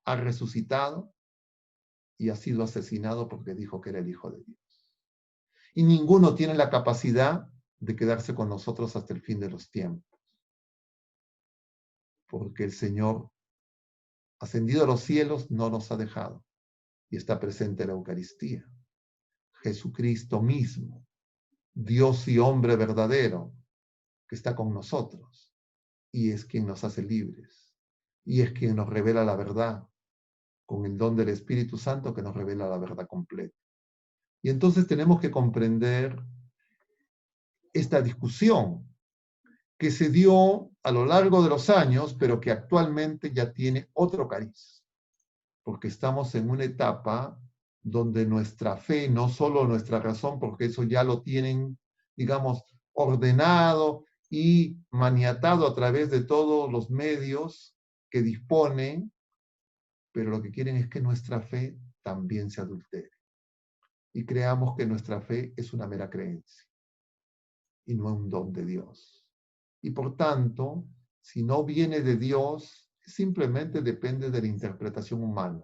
ha resucitado y ha sido asesinado porque dijo que era el Hijo de Dios. Y ninguno tiene la capacidad de quedarse con nosotros hasta el fin de los tiempos, porque el Señor ascendido a los cielos, no nos ha dejado. Y está presente en la Eucaristía. Jesucristo mismo, Dios y hombre verdadero, que está con nosotros. Y es quien nos hace libres. Y es quien nos revela la verdad, con el don del Espíritu Santo que nos revela la verdad completa. Y entonces tenemos que comprender esta discusión que se dio a lo largo de los años, pero que actualmente ya tiene otro cariz, porque estamos en una etapa donde nuestra fe, no solo nuestra razón, porque eso ya lo tienen, digamos, ordenado y maniatado a través de todos los medios que disponen, pero lo que quieren es que nuestra fe también se adultere y creamos que nuestra fe es una mera creencia y no un don de Dios. Y por tanto, si no viene de Dios, simplemente depende de la interpretación humana.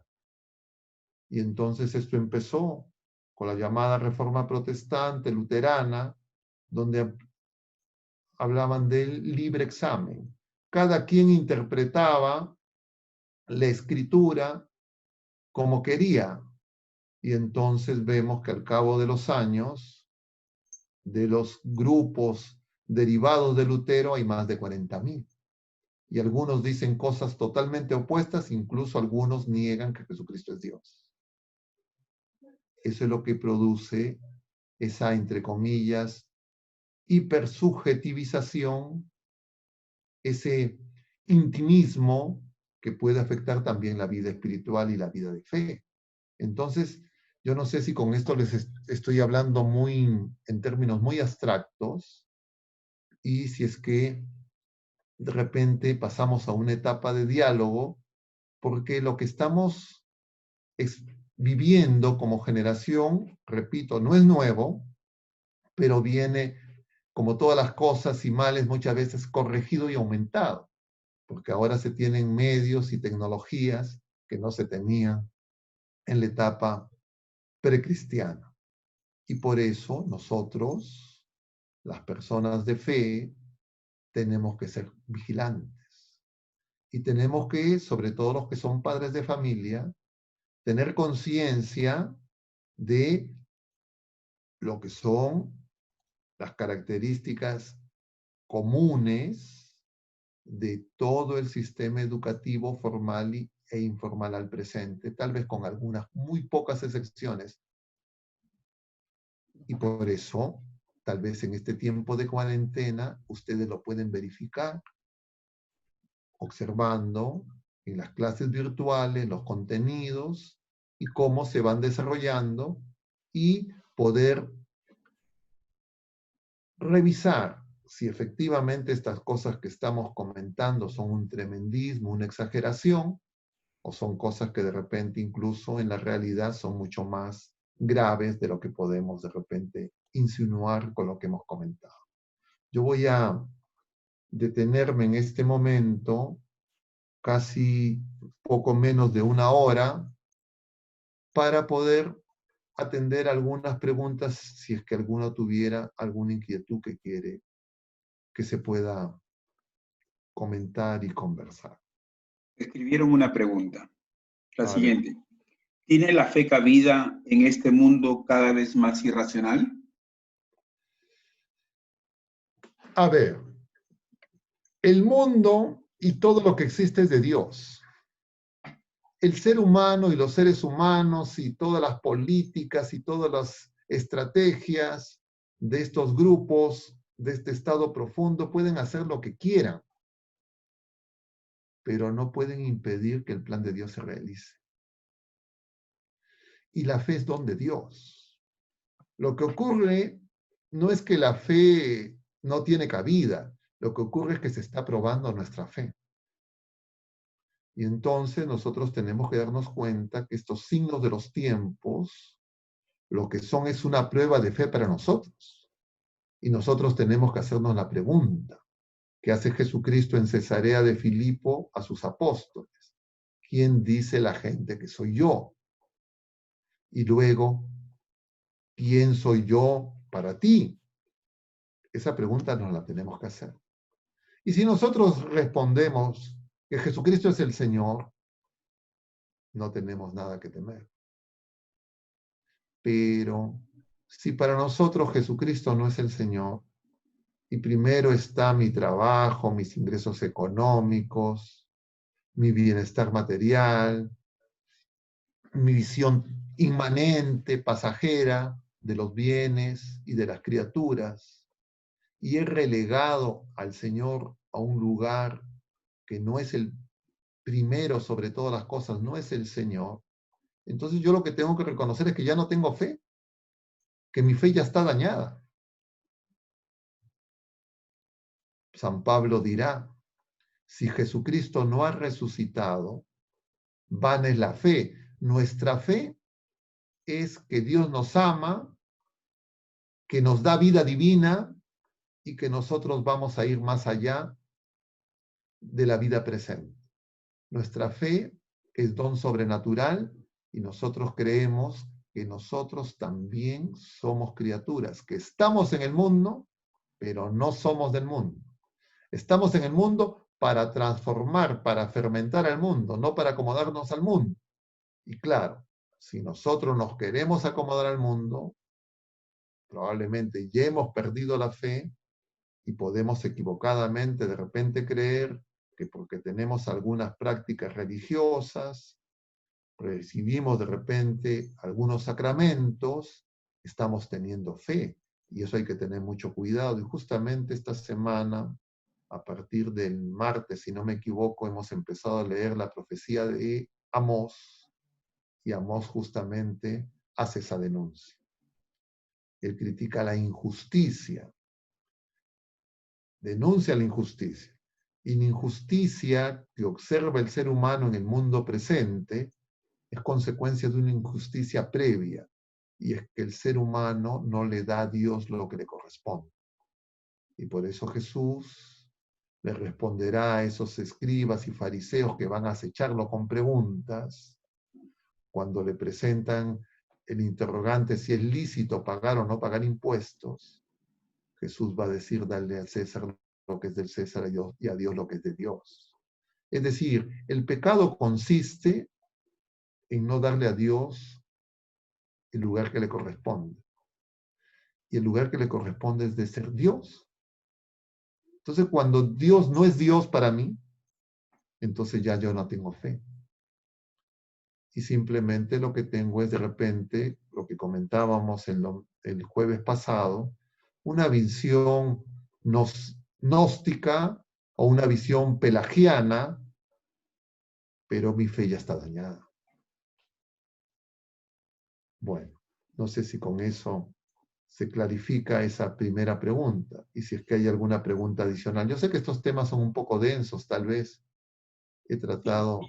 Y entonces esto empezó con la llamada Reforma Protestante, luterana, donde hablaban del libre examen. Cada quien interpretaba la escritura como quería. Y entonces vemos que al cabo de los años, de los grupos derivados de Lutero, hay más de 40.000. Y algunos dicen cosas totalmente opuestas, incluso algunos niegan que Jesucristo es Dios. Eso es lo que produce esa, entre comillas, hipersubjetivización, ese intimismo que puede afectar también la vida espiritual y la vida de fe. Entonces, yo no sé si con esto les estoy hablando en términos muy abstractos, y si es que de repente pasamos a una etapa de diálogo, porque lo que estamos viviendo como generación, repito, no es nuevo, pero viene, como todas las cosas y males, muchas veces corregido y aumentado, porque ahora se tienen medios y tecnologías que no se tenían en la etapa precristiana. Y por eso nosotros, las personas de fe, tenemos que ser vigilantes. Y tenemos que, sobre todo los que son padres de familia, tener conciencia de lo que son las características comunes de todo el sistema educativo formal e informal al presente, tal vez con algunas muy pocas excepciones. Y por eso, tal vez en este tiempo de cuarentena, ustedes lo pueden verificar observando en las clases virtuales los contenidos y cómo se van desarrollando y poder revisar si efectivamente estas cosas que estamos comentando son un tremendismo, una exageración, o son cosas que de repente incluso en la realidad son mucho más graves de lo que podemos de repente insinuar con lo que hemos comentado. Yo voy a detenerme en este momento casi poco menos de una hora para poder atender algunas preguntas si es que alguno tuviera alguna inquietud que quiere que se pueda comentar y conversar. Escribieron una pregunta, la A ver, siguiente. ¿Tiene la fe cabida en este mundo cada vez más irracional? a ver, el mundo y todo lo que existe es de Dios. El ser humano y los seres humanos y todas las políticas y todas las estrategias de estos grupos, de este estado profundo, pueden hacer lo que quieran, pero no pueden impedir que el plan de Dios se realice. Y la fe es don de Dios. Lo que ocurre no es que la fe no tiene cabida, lo que ocurre es que se está probando nuestra fe. Y entonces nosotros tenemos que darnos cuenta que estos signos de los tiempos, lo que son es una prueba de fe para nosotros. Y nosotros tenemos que hacernos la pregunta que hace Jesucristo en Cesarea de Filipo a sus apóstoles. ¿Quién dice la gente que soy yo? Y luego, ¿quién soy yo para ti? Esa pregunta nos la tenemos que hacer. Y si nosotros respondemos que Jesucristo es el Señor, no tenemos nada que temer. Pero si para nosotros Jesucristo no es el Señor, y primero está mi trabajo, mis ingresos económicos, mi bienestar material, mi visión inmanente, pasajera de los bienes y de las criaturas, y he relegado al Señor a un lugar que no es el primero sobre todas las cosas, no es el Señor, entonces yo lo que tengo que reconocer es que ya no tengo fe, que mi fe ya está dañada. San Pablo dirá, si Jesucristo no ha resucitado, vana es la fe. Nuestra fe es que Dios nos ama, que nos da vida divina y que nosotros vamos a ir más allá de la vida presente. Nuestra fe es don sobrenatural y nosotros creemos que nosotros también somos criaturas, que estamos en el mundo, pero no somos del mundo. Estamos en el mundo para transformar, para fermentar al mundo, no para acomodarnos al mundo. Y claro, si nosotros nos queremos acomodar al mundo, probablemente ya hemos perdido la fe y podemos equivocadamente de repente creer que porque tenemos algunas prácticas religiosas, recibimos de repente algunos sacramentos, estamos teniendo fe. Y eso hay que tener mucho cuidado. Y justamente esta semana, a partir del martes, si no me equivoco, hemos empezado a leer la profecía de Amós, y Amós justamente hace esa denuncia. Él critica la injusticia, denuncia la injusticia. Y la injusticia que observa el ser humano en el mundo presente es consecuencia de una injusticia previa, y es que el ser humano no le da a Dios lo que le corresponde. Y por eso Jesús le responderá a esos escribas y fariseos que van a acecharlo con preguntas, cuando le presentan el interrogante si es lícito pagar o no pagar impuestos. Jesús va a decir, dale al César lo que es del César y a Dios lo que es de Dios. Es decir, el pecado consiste en no darle a Dios el lugar que le corresponde. Y el lugar que le corresponde es de ser Dios. Entonces, cuando Dios no es Dios para mí, entonces ya yo no tengo fe. Y simplemente lo que tengo es de repente, lo que comentábamos el jueves pasado, una visión gnóstica o una visión pelagiana, pero mi fe ya está dañada. Bueno, no sé si con eso se clarifica esa primera pregunta, y si es que hay alguna pregunta adicional. Yo sé que estos temas son un poco densos, tal vez. He tratado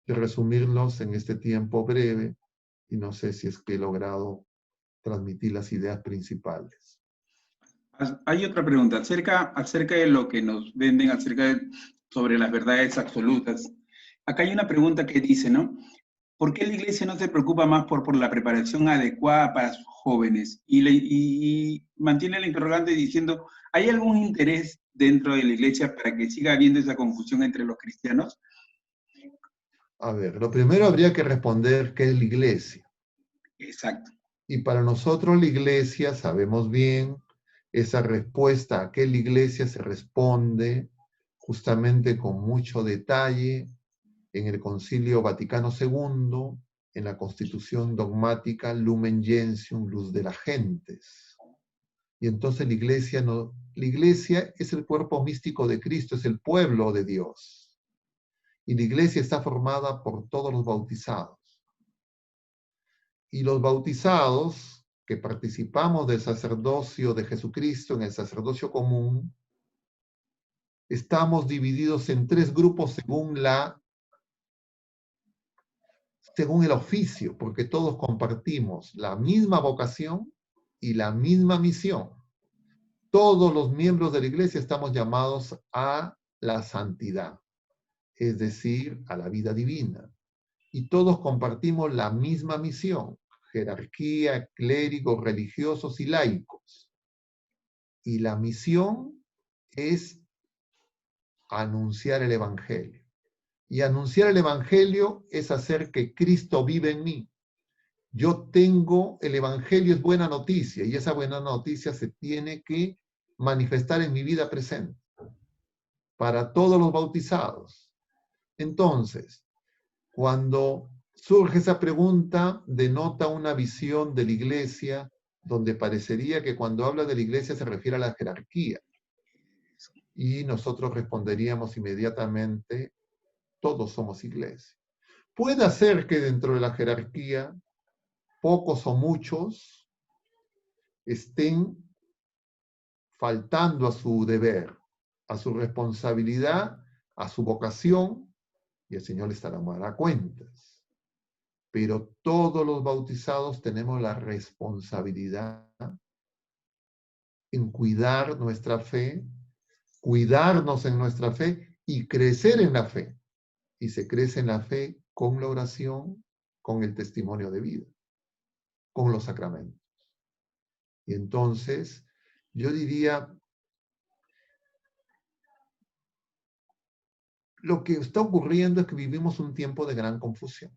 de resumirlos en este tiempo breve, y no sé si es que he logrado transmitir las ideas principales. Hay otra pregunta acerca de lo que nos venden sobre las verdades absolutas. Acá hay una pregunta que dice, ¿no? ¿Por qué la iglesia no se preocupa más por la preparación adecuada para sus jóvenes? Y mantiene la interrogante diciendo, ¿hay algún interés dentro de la iglesia para que siga habiendo esa confusión entre los cristianos? A ver, lo primero habría que responder qué es la iglesia. Exacto. Y para nosotros la iglesia, sabemos bien, esa respuesta a qué es la iglesia se responde justamente con mucho detalle en el Concilio Vaticano II, en la Constitución dogmática Lumen Gentium, Luz de las Gentes. Y entonces la iglesia es el cuerpo místico de Cristo, es el pueblo de Dios. Y la iglesia está formada por todos los bautizados. Y los bautizados que participamos del sacerdocio de Jesucristo, en el sacerdocio común, estamos divididos en 3 grupos según el oficio, porque todos compartimos la misma vocación y la misma misión. Todos los miembros de la iglesia estamos llamados a la santidad, es decir, a la vida divina. Y todos compartimos la misma misión: jerarquía, clérigos, religiosos y laicos. Y la misión es anunciar el Evangelio. Y anunciar el Evangelio es hacer que Cristo vive en mí. Yo tengo, el Evangelio es buena noticia y esa buena noticia se tiene que manifestar en mi vida presente para todos los bautizados. Entonces, cuando surge esa pregunta, denota una visión de la iglesia donde parecería que cuando habla de la iglesia se refiere a la jerarquía. Y nosotros responderíamos inmediatamente, todos somos iglesia. Puede ser que dentro de la jerarquía, pocos o muchos estén faltando a su deber, a su responsabilidad, a su vocación, y el Señor les dará cuentas. Pero todos los bautizados tenemos la responsabilidad en cuidar nuestra fe, cuidarnos en nuestra fe y crecer en la fe. Y se crece en la fe con la oración, con el testimonio de vida, con los sacramentos. Y entonces, yo diría, lo que está ocurriendo es que vivimos un tiempo de gran confusión.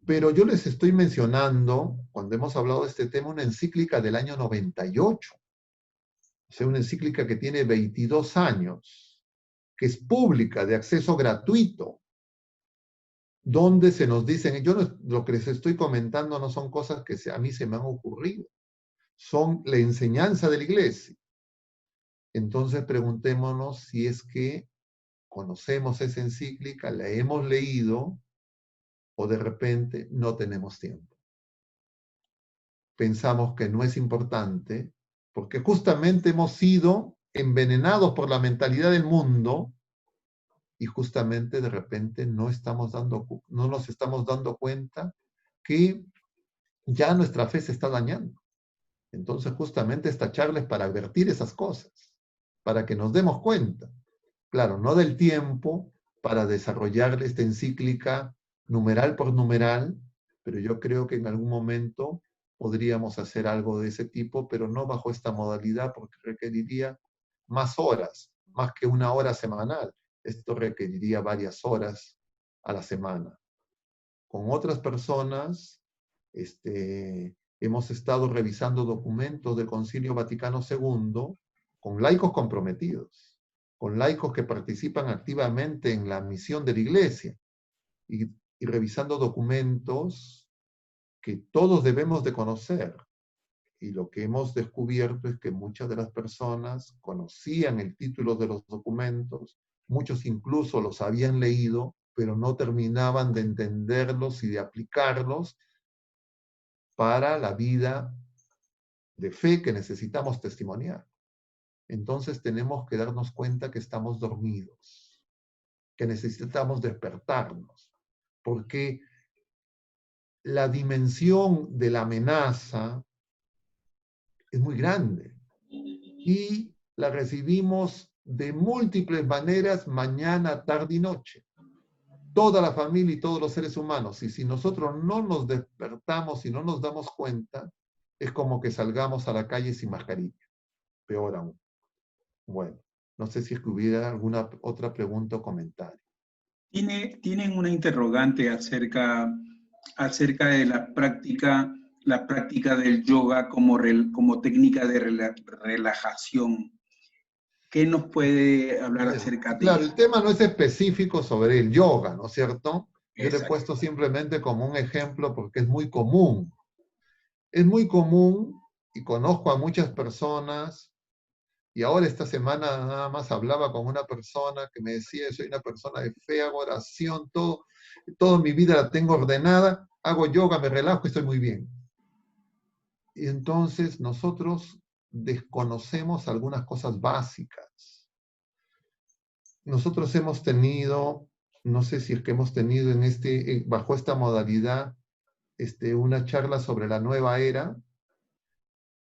Pero yo les estoy mencionando, cuando hemos hablado de este tema, una encíclica del año 98. O sea, una encíclica que tiene 22 años, que es pública, de acceso gratuito, donde se nos dicen, yo no, lo que les estoy comentando no son cosas que a mí se me han ocurrido, son la enseñanza de la iglesia. Entonces preguntémonos si es que conocemos esa encíclica, la hemos leído, o de repente no tenemos tiempo. Pensamos que no es importante, porque justamente hemos sido envenenados por la mentalidad del mundo y justamente de repente no nos estamos dando cuenta que ya nuestra fe se está dañando. Entonces justamente esta charla es para advertir esas cosas, para que nos demos cuenta. Claro, no del tiempo para desarrollar esta encíclica numeral por numeral, pero yo creo que en algún momento podríamos hacer algo de ese tipo, pero no bajo esta modalidad porque requeriría más horas, más que una hora semanal. Esto requeriría varias horas a la semana. Con otras personas, hemos estado revisando documentos del Concilio Vaticano II con laicos comprometidos, con laicos que participan activamente en la misión de la Iglesia y revisando documentos que todos debemos de conocer. Y lo que hemos descubierto es que muchas de las personas conocían el título de los documentos, muchos incluso los habían leído, pero no terminaban de entenderlos y de aplicarlos para la vida de fe que necesitamos testimoniar. Entonces tenemos que darnos cuenta que estamos dormidos, que necesitamos despertarnos, porque la dimensión de la amenaza es muy grande y la recibimos de múltiples maneras mañana, tarde y noche. Toda la familia y todos los seres humanos. Y si nosotros no nos despertamos y no nos damos cuenta, es como que salgamos a la calle sin mascarilla. Peor aún. Bueno, no sé si es que hubiera alguna otra pregunta o comentario. Tienen una interrogante acerca de la práctica del yoga como técnica de relajación. ¿Qué nos puede hablar acerca de Claro, eso? el tema no es específico sobre el yoga, ¿no es cierto? Yo le he Exacto. puesto simplemente como un ejemplo porque es muy común. Es muy común y conozco a muchas personas y ahora esta semana nada más hablaba con una persona que me decía, soy una persona de fe, hago oración, toda mi vida la tengo ordenada, hago yoga, me relajo y estoy muy bien. Y entonces nosotros desconocemos algunas cosas básicas. Nosotros hemos tenido, no sé si es que hemos tenido bajo esta modalidad, una charla sobre la nueva era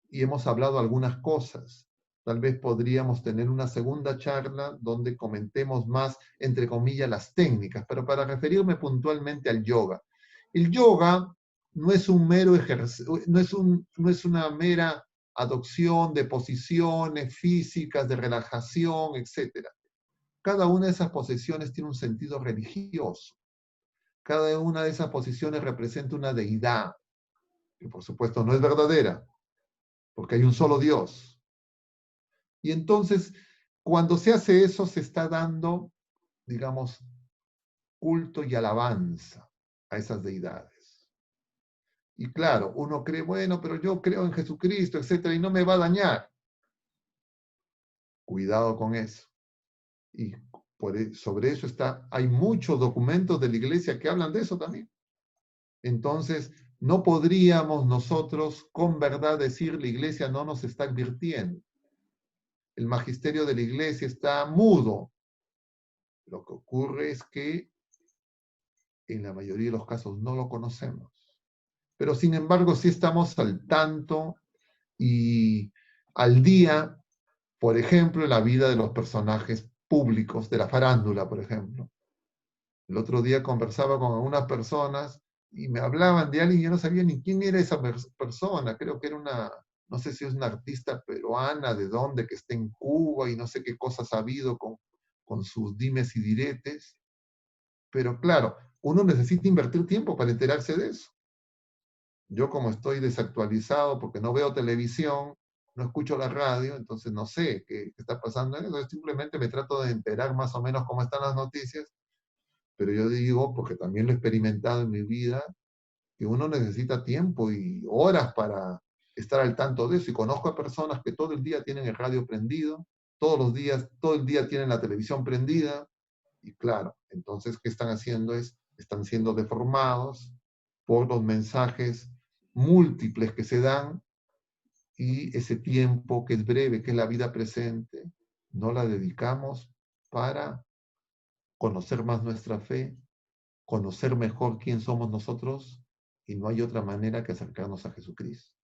y hemos hablado algunas cosas. Tal vez podríamos tener una segunda charla donde comentemos más, entre comillas, las técnicas, pero para referirme puntualmente al yoga. El yoga no es un mero ejercicio, no es una mera adopción de posiciones físicas, de relajación, etc. cada una de esas posiciones tiene un sentido religioso. Cada una de esas posiciones representa una deidad, que por supuesto no es verdadera, porque hay un solo Dios. Y entonces, cuando se hace eso, se está dando, digamos, culto y alabanza a esas deidades. Y claro, uno cree, bueno, pero yo creo en Jesucristo, etcétera, y no me va a dañar. Cuidado con eso. Y sobre eso hay muchos documentos de la iglesia que hablan de eso también. Entonces, no podríamos nosotros con verdad decir la iglesia no nos está advirtiendo. El magisterio de la iglesia está mudo. Lo que ocurre es que en la mayoría de los casos no lo conocemos. Pero sin embargo, sí estamos al tanto y al día, por ejemplo, en la vida de los personajes públicos, de la farándula, por ejemplo. El otro día conversaba con algunas personas y me hablaban de alguien y yo no sabía ni quién era esa persona. Creo que era no sé si es una artista peruana, de dónde, que está en Cuba y no sé qué cosas ha habido con sus dimes y diretes. Pero claro, uno necesita invertir tiempo para enterarse de eso. Yo como estoy desactualizado porque no veo televisión, no escucho la radio, entonces no sé qué está pasando en eso. Simplemente me trato de enterar más o menos cómo están las noticias, pero yo digo, porque también lo he experimentado en mi vida, que uno necesita tiempo y horas para estar al tanto de eso. Y conozco a personas que todo el día tienen el radio prendido, todos los días, todo el día tienen la televisión prendida, y claro, entonces, ¿qué están haciendo? Están siendo deformados por los mensajes múltiples que se dan y ese tiempo que es breve, que es la vida presente, no la dedicamos para conocer más nuestra fe, conocer mejor quién somos nosotros y no hay otra manera que acercarnos a Jesucristo.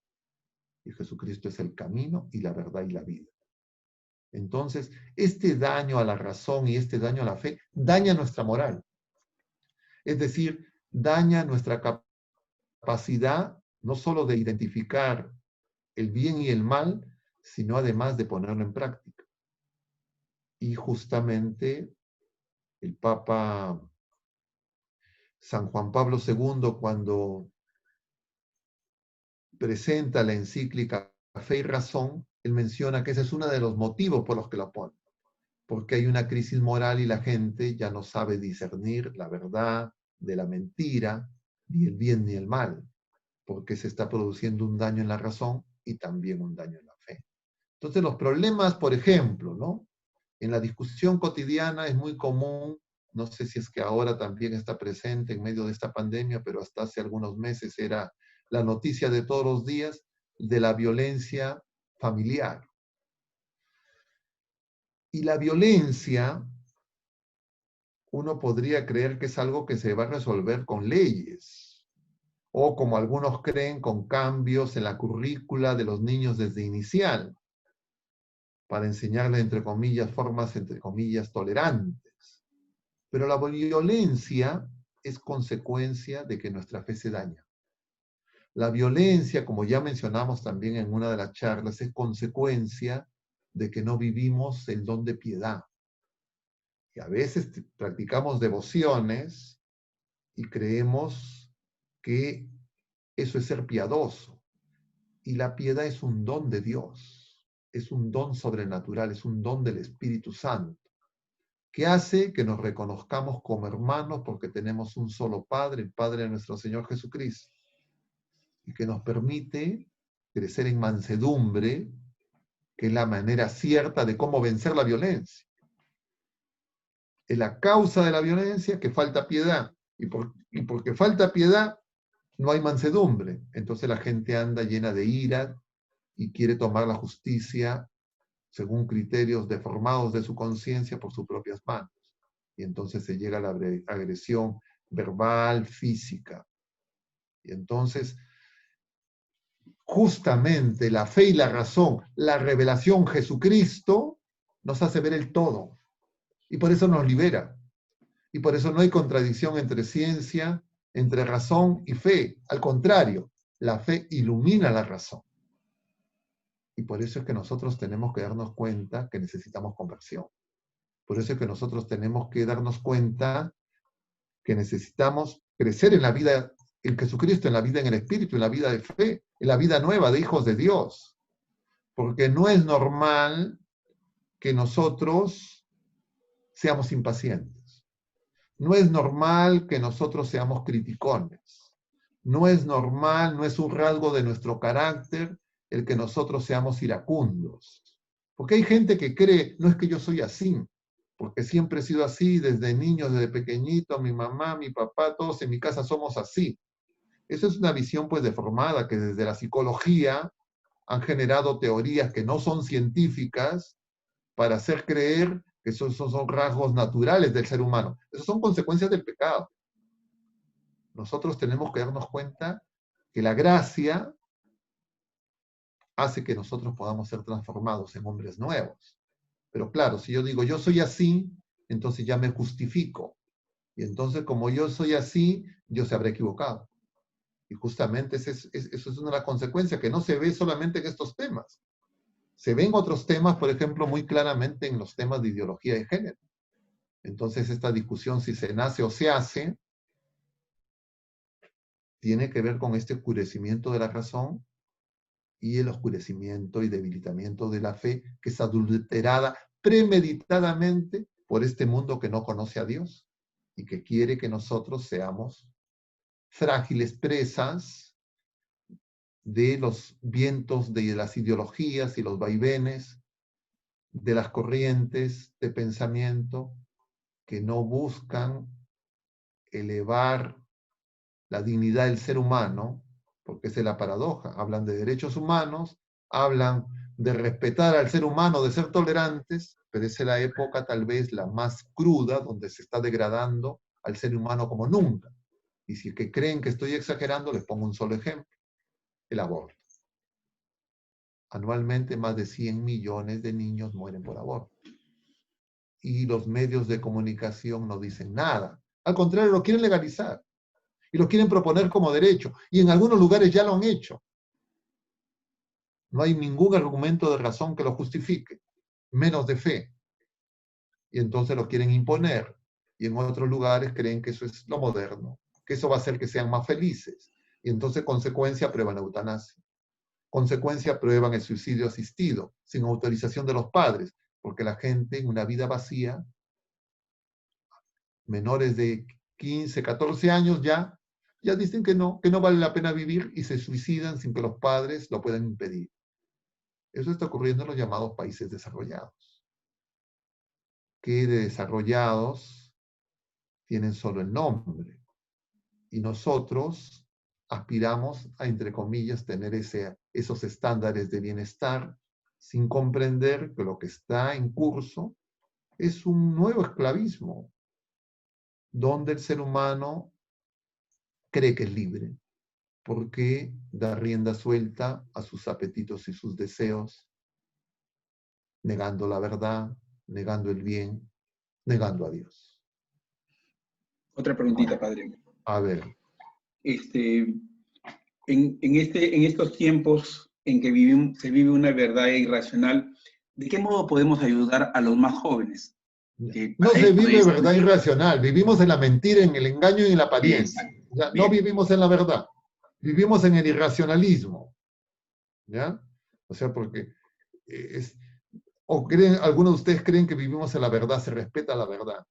Y Jesucristo es el camino y la verdad y la vida. Entonces, este daño a la razón y este daño a la fe daña nuestra moral. Es decir, daña nuestra capacidad no solo de identificar el bien y el mal, sino además de ponerlo en práctica. Y justamente el Papa San Juan Pablo II, cuando presenta la encíclica Fe y Razón, él menciona que ese es uno de los motivos por los que lo pone. Porque hay una crisis moral y la gente ya no sabe discernir la verdad de la mentira, ni el bien ni el mal, porque se está produciendo un daño en la razón y también un daño en la fe. Entonces los problemas, por ejemplo, ¿no? En la discusión cotidiana es muy común, no sé si es que ahora también está presente en medio de esta pandemia, pero hasta hace algunos meses era la noticia de todos los días de la violencia familiar. Y la violencia, uno podría creer que es algo que se va a resolver con leyes, o como algunos creen, con cambios en la currícula de los niños desde inicial, para enseñarles, entre comillas, formas, entre comillas, tolerantes. Pero la violencia es consecuencia de que nuestra fe se daña. La violencia, como ya mencionamos también en una de las charlas, es consecuencia de que no vivimos el don de piedad. Y a veces practicamos devociones y creemos que eso es ser piadoso. Y la piedad es un don de Dios, es un don sobrenatural, es un don del Espíritu Santo, que hace que nos reconozcamos como hermanos porque tenemos un solo Padre, el Padre de nuestro Señor Jesucristo, y que nos permite crecer en mansedumbre, que es la manera cierta de cómo vencer la violencia. Es la causa de la violencia que falta piedad, y porque falta piedad, no hay mansedumbre. Entonces la gente anda llena de ira y quiere tomar la justicia según criterios deformados de su conciencia por sus propias manos. Y entonces se llega a la agresión verbal, física. Y entonces, justamente la fe y la razón, la revelación Jesucristo, nos hace ver el todo. Y por eso nos libera. Y por eso no hay contradicción entre ciencia, entre razón y fe. Al contrario, la fe ilumina la razón. Y por eso es que nosotros tenemos que darnos cuenta que necesitamos conversión. Por eso es que nosotros tenemos que darnos cuenta que necesitamos crecer en la vida en Jesucristo, en la vida en el Espíritu, en la vida de fe, en la vida nueva de hijos de Dios. Porque no es normal que nosotros seamos impacientes. No es normal que nosotros seamos criticones. No es normal, no es un rasgo de nuestro carácter el que nosotros seamos iracundos. Porque hay gente que cree, no es que yo soy así, porque siempre he sido así desde niño, desde pequeñito, mi mamá, mi papá, todos en mi casa somos así. Eso es una visión pues deformada que desde la psicología han generado teorías que no son científicas para hacer creer que esos son rasgos naturales del ser humano. Esas son consecuencias del pecado. Nosotros tenemos que darnos cuenta que la gracia hace que nosotros podamos ser transformados en hombres nuevos. Pero claro, si yo digo, yo soy así, entonces ya me justifico. Y entonces, como yo soy así, yo se habrá equivocado. Y justamente eso es una de las consecuencias que no se ve solamente en estos temas. Se ven otros temas, por ejemplo, muy claramente en los temas de ideología de género. Entonces, esta discusión, si se nace o se hace, tiene que ver con este oscurecimiento de la razón y el oscurecimiento y debilitamiento de la fe, que es adulterada premeditadamente por este mundo que no conoce a Dios y que quiere que nosotros seamos frágiles presas de los vientos de las ideologías y los vaivenes de las corrientes de pensamiento que no buscan elevar la dignidad del ser humano, porque esa es la paradoja. Hablan de derechos humanos, hablan de respetar al ser humano, de ser tolerantes, pero esa es la época tal vez la más cruda, donde se está degradando al ser humano como nunca. Y si es que creen que estoy exagerando, les pongo un solo ejemplo: el aborto. Anualmente más de 100 millones de niños mueren por aborto. Y los medios de comunicación no dicen nada. Al contrario, lo quieren legalizar. Y lo quieren proponer como derecho. Y en algunos lugares ya lo han hecho. No hay ningún argumento de razón que lo justifique, menos de fe. Y entonces lo quieren imponer. Y en otros lugares creen que eso es lo moderno, que eso va a hacer que sean más felices. Y entonces, consecuencia, aprueban la eutanasia. Consecuencia, aprueban el suicidio asistido, sin autorización de los padres, porque la gente en una vida vacía, menores de 15, 14 años ya dicen que no vale la pena vivir y se suicidan sin que los padres lo puedan impedir. Eso está ocurriendo en los llamados países desarrollados, que de desarrollados tienen solo el nombre. Y nosotros aspiramos a, entre comillas, tener esos estándares de bienestar sin comprender que lo que está en curso es un nuevo esclavismo, donde el ser humano cree que es libre, porque da rienda suelta a sus apetitos y sus deseos, negando la verdad, negando el bien, negando a Dios. Otra preguntita, padre. A ver. En estos tiempos en que se vive una verdad irracional, ¿de qué modo podemos ayudar a los más jóvenes? No se vive verdad irracional, vivimos en la mentira, en el engaño y en la apariencia. O sea, no vivimos en la verdad, vivimos en el irracionalismo. ¿Ya? O sea, porque algunos de ustedes creen que vivimos en la verdad, se respeta la verdad.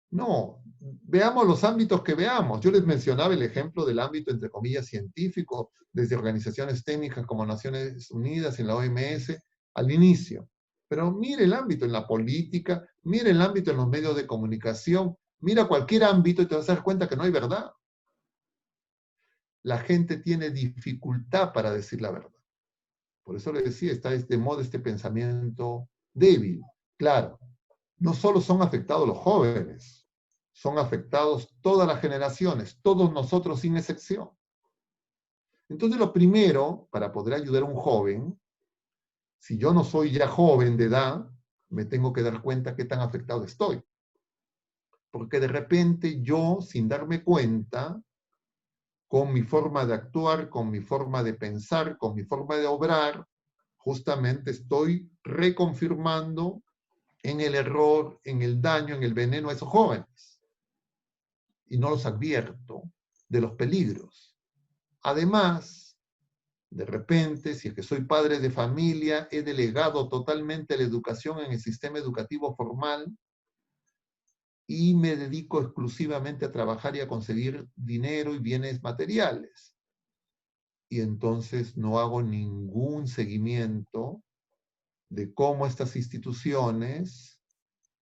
No, veamos los ámbitos que veamos. Yo les mencionaba el ejemplo del ámbito, entre comillas, científico, desde organizaciones técnicas como Naciones Unidas y la OMS al inicio. Pero mire el ámbito en la política, mire el ámbito en los medios de comunicación, mira cualquier ámbito y te vas a dar cuenta que no hay verdad. La gente tiene dificultad para decir la verdad. Por eso le decía, está de moda este pensamiento débil. Claro, no solo son afectados los jóvenes, son afectados todas las generaciones, todos nosotros sin excepción. Entonces, lo primero, para poder ayudar a un joven, si yo no soy ya joven de edad, me tengo que dar cuenta qué tan afectado estoy. Porque de repente yo, sin darme cuenta, con mi forma de actuar, con mi forma de pensar, con mi forma de obrar, justamente estoy reconfirmando en el error, en el daño, en el veneno a esos jóvenes. Y no los advierto de los peligros. Además, de repente, si es que soy padre de familia, he delegado totalmente la educación en el sistema educativo formal y me dedico exclusivamente a trabajar y a conseguir dinero y bienes materiales. Y entonces no hago ningún seguimiento de cómo estas instituciones,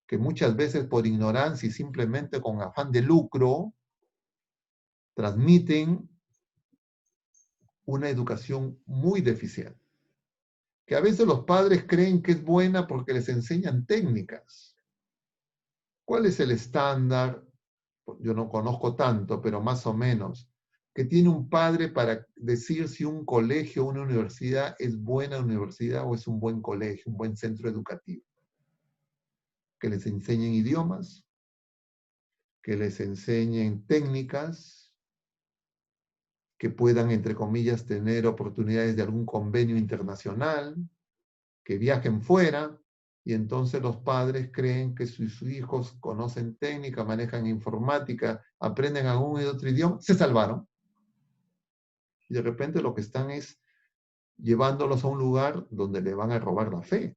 que muchas veces por ignorancia y simplemente con afán de lucro, transmiten una educación muy deficiente. Que a veces los padres creen que es buena porque les enseñan técnicas. ¿Cuál es el estándar? Yo no conozco tanto, pero más o menos, que tiene un padre para decir si un colegio o una universidad es buena universidad o es un buen colegio, un buen centro educativo. Que les enseñen idiomas, que les enseñen técnicas, que puedan, entre comillas, tener oportunidades de algún convenio internacional, que viajen fuera, y entonces los padres creen que sus hijos conocen técnica, manejan informática, aprenden algún otro idioma, se salvaron. Y de repente lo que están es llevándolos a un lugar donde le van a robar la fe.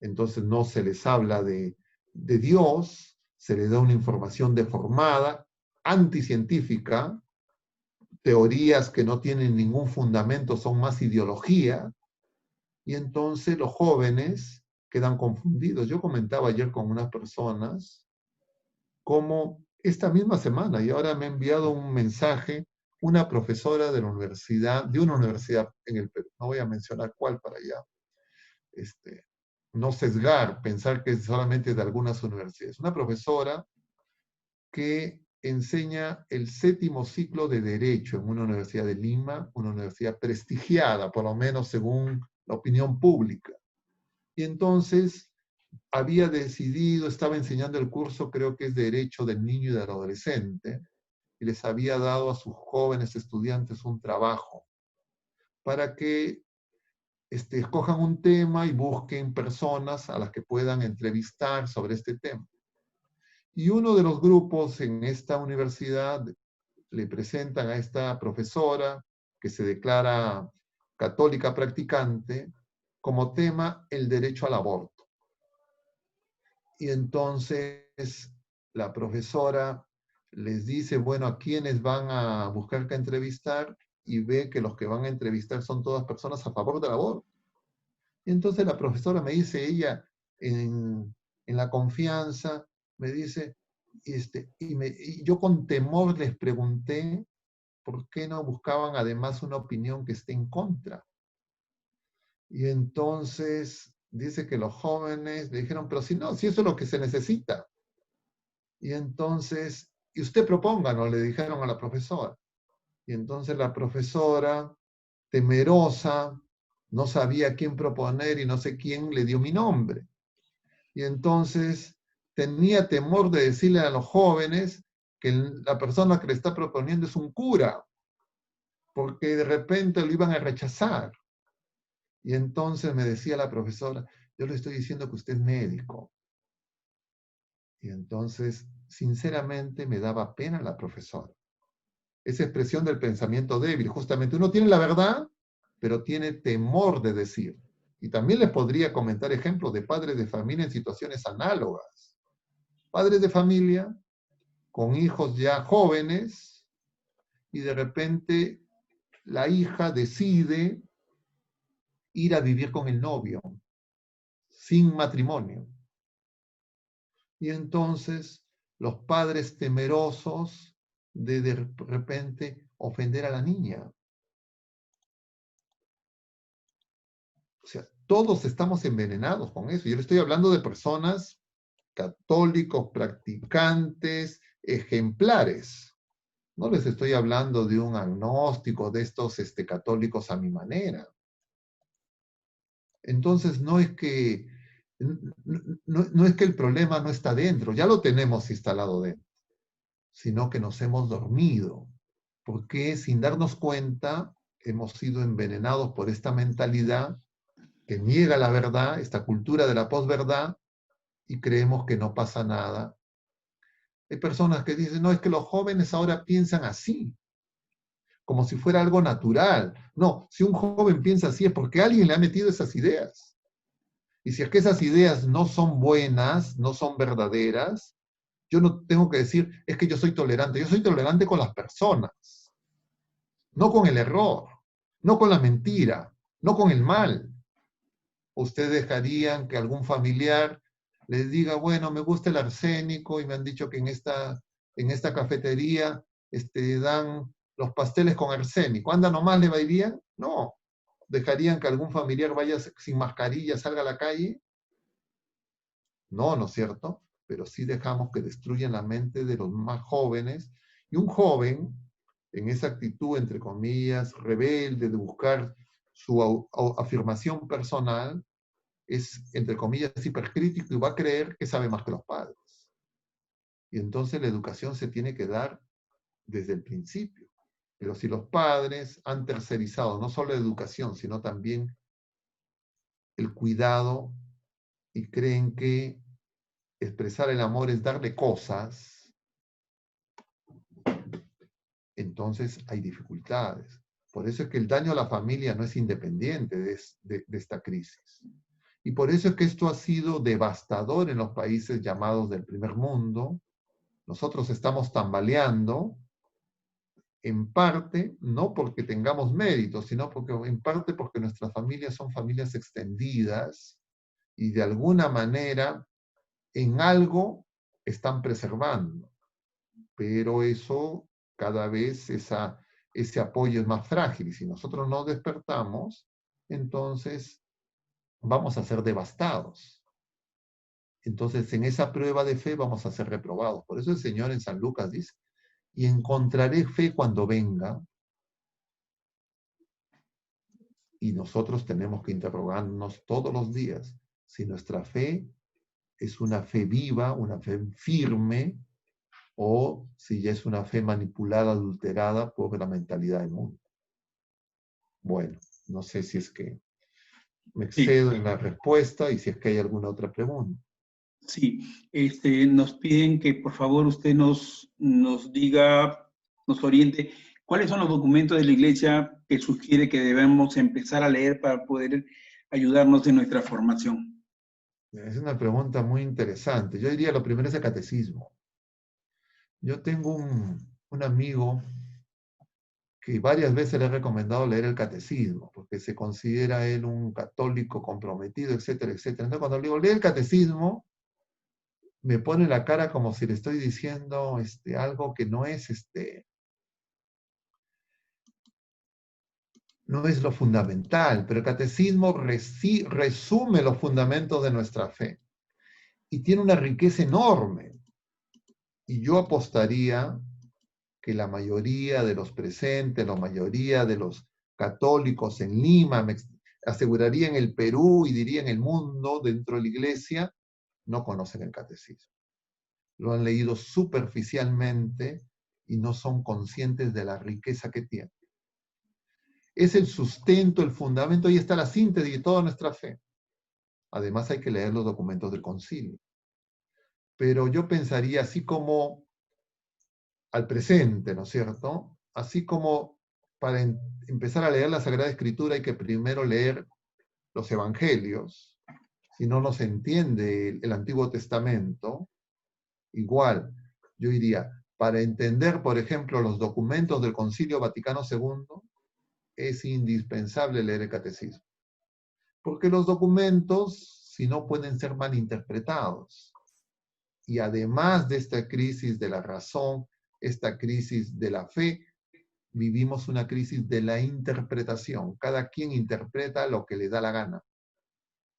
Entonces no se les habla de Dios, se les da una información deformada, anticientífica, teorías que no tienen ningún fundamento, son más ideología, y entonces los jóvenes quedan confundidos. Yo comentaba ayer con unas personas cómo esta misma semana, y ahora me ha enviado un mensaje, una profesora de la universidad, de una universidad en el Perú, no voy a mencionar cuál para allá, no sesgar, pensar que solamente es de algunas universidades. Una profesora que enseña el 7º ciclo de Derecho en una universidad de Lima, una universidad prestigiada, por lo menos según la opinión pública. Y entonces había decidido, estaba enseñando el curso, creo que es Derecho del Niño y del Adolescente, y les había dado a sus jóvenes estudiantes un trabajo para que escojan un tema y busquen personas a las que puedan entrevistar sobre este tema. Y uno de los grupos en esta universidad le presentan a esta profesora que se declara católica practicante como tema el derecho al aborto. Y entonces la profesora les dice, bueno, ¿a quiénes van a buscar que entrevistar? Y ve que los que van a entrevistar son todas personas a favor del aborto. Y entonces la profesora me dice, ella en la confianza, me dice, y yo con temor les pregunté por qué no buscaban además una opinión que esté en contra. Y entonces dice que los jóvenes le dijeron, pero si no, si eso es lo que se necesita. Y entonces, y usted propónganos, le dijeron a la profesora. Y entonces la profesora, temerosa, no sabía quién proponer y no sé quién le dio mi nombre. Y entonces tenía temor de decirle a los jóvenes que la persona que le está proponiendo es un cura, porque de repente lo iban a rechazar. Y entonces me decía la profesora, yo le estoy diciendo que usted es médico. Y entonces, sinceramente, me daba pena la profesora. Esa expresión del pensamiento débil, justamente uno tiene la verdad, pero tiene temor de decir. Y también les podría comentar ejemplos de padres de familia en situaciones análogas. Padres de familia con hijos ya jóvenes y de repente la hija decide ir a vivir con el novio, sin matrimonio. Y entonces los padres temerosos de repente ofender a la niña. O sea, todos estamos envenenados con eso. Yo le estoy hablando de personas católicos, practicantes, ejemplares. No les estoy hablando de un agnóstico, de estos católicos a mi manera. Entonces no es que el problema no está dentro, ya lo tenemos instalado dentro, sino que nos hemos dormido, porque sin darnos cuenta hemos sido envenenados por esta mentalidad que niega la verdad, esta cultura de la posverdad, y creemos que no pasa nada. Hay personas que dicen, no, es que los jóvenes ahora piensan así, como si fuera algo natural. No, si un joven piensa así es porque alguien le ha metido esas ideas. Y si es que esas ideas no son buenas, no son verdaderas, yo no tengo que decir, es que yo soy tolerante. Yo soy tolerante con las personas, no con el error, no con la mentira, no con el mal. ¿Ustedes dejarían que algún familiar les diga, bueno, me gusta el arsénico y me han dicho que en esta cafetería dan los pasteles con arsénico? ¿Anda nomás le irían? No. ¿Dejarían que algún familiar vaya sin mascarilla, salga a la calle? No, ¿no es cierto? Pero sí dejamos que destruyan la mente de los más jóvenes. Y un joven, en esa actitud, entre comillas, rebelde, de buscar su afirmación personal, es, entre comillas, hipercrítico y va a creer que sabe más que los padres. Y entonces la educación se tiene que dar desde el principio. Pero si los padres han tercerizado no solo la educación, sino también el cuidado y creen que expresar el amor es darle cosas, entonces hay dificultades. Por eso es que el daño a la familia no es independiente de esta crisis. Y por eso es que esto ha sido devastador en los países llamados del primer mundo. Nosotros estamos tambaleando, en parte, no porque tengamos mérito, sino porque, en parte porque nuestras familias son familias extendidas y de alguna manera en algo están preservando. Pero eso, cada vez ese apoyo es más frágil. Y si nosotros no despertamos, entonces vamos a ser devastados. Entonces, en esa prueba de fe vamos a ser reprobados. Por eso el Señor en San Lucas dice, y encontraré fe cuando venga. Y nosotros tenemos que interrogarnos todos los días si nuestra fe es una fe viva, una fe firme, o si ya es una fe manipulada, adulterada por la mentalidad del mundo. Bueno, no sé si es que me Sí, excedo en la respuesta y si es que hay alguna otra pregunta. sí. Nos piden que por favor usted nos diga, nos oriente, cuáles son los documentos de la Iglesia que sugiere que debemos empezar a leer para poder ayudarnos en nuestra formación. Es una pregunta muy interesante. Yo diría lo primero es el catecismo. Yo tengo un amigo que varias veces le he recomendado leer el catecismo, porque se considera él un católico comprometido, etcétera, etcétera. Entonces, cuando le digo, lee el catecismo, me pone la cara como si le estoy diciendo algo que no es lo fundamental, pero el catecismo resume los fundamentos de nuestra fe y tiene una riqueza enorme. Y yo apostaría que la mayoría de los presentes, la mayoría de los católicos en Lima, me aseguraría en el Perú y diría en el mundo, dentro de la iglesia, no conocen el catecismo. Lo han leído superficialmente y no son conscientes de la riqueza que tiene. Es el sustento, el fundamento, ahí está la síntesis de toda nuestra fe. Además hay que leer los documentos del concilio. Pero yo pensaría así como al presente, ¿no es cierto? Así como para empezar a leer la Sagrada Escritura hay que primero leer los Evangelios, si no nos entiende el Antiguo Testamento, igual, yo diría, para entender, por ejemplo, los documentos del Concilio Vaticano II, es indispensable leer el Catecismo. Porque los documentos, si no, pueden ser mal interpretados. Y además de esta crisis de la razón, esta crisis de la fe, vivimos una crisis de la interpretación. Cada quien interpreta lo que le da la gana.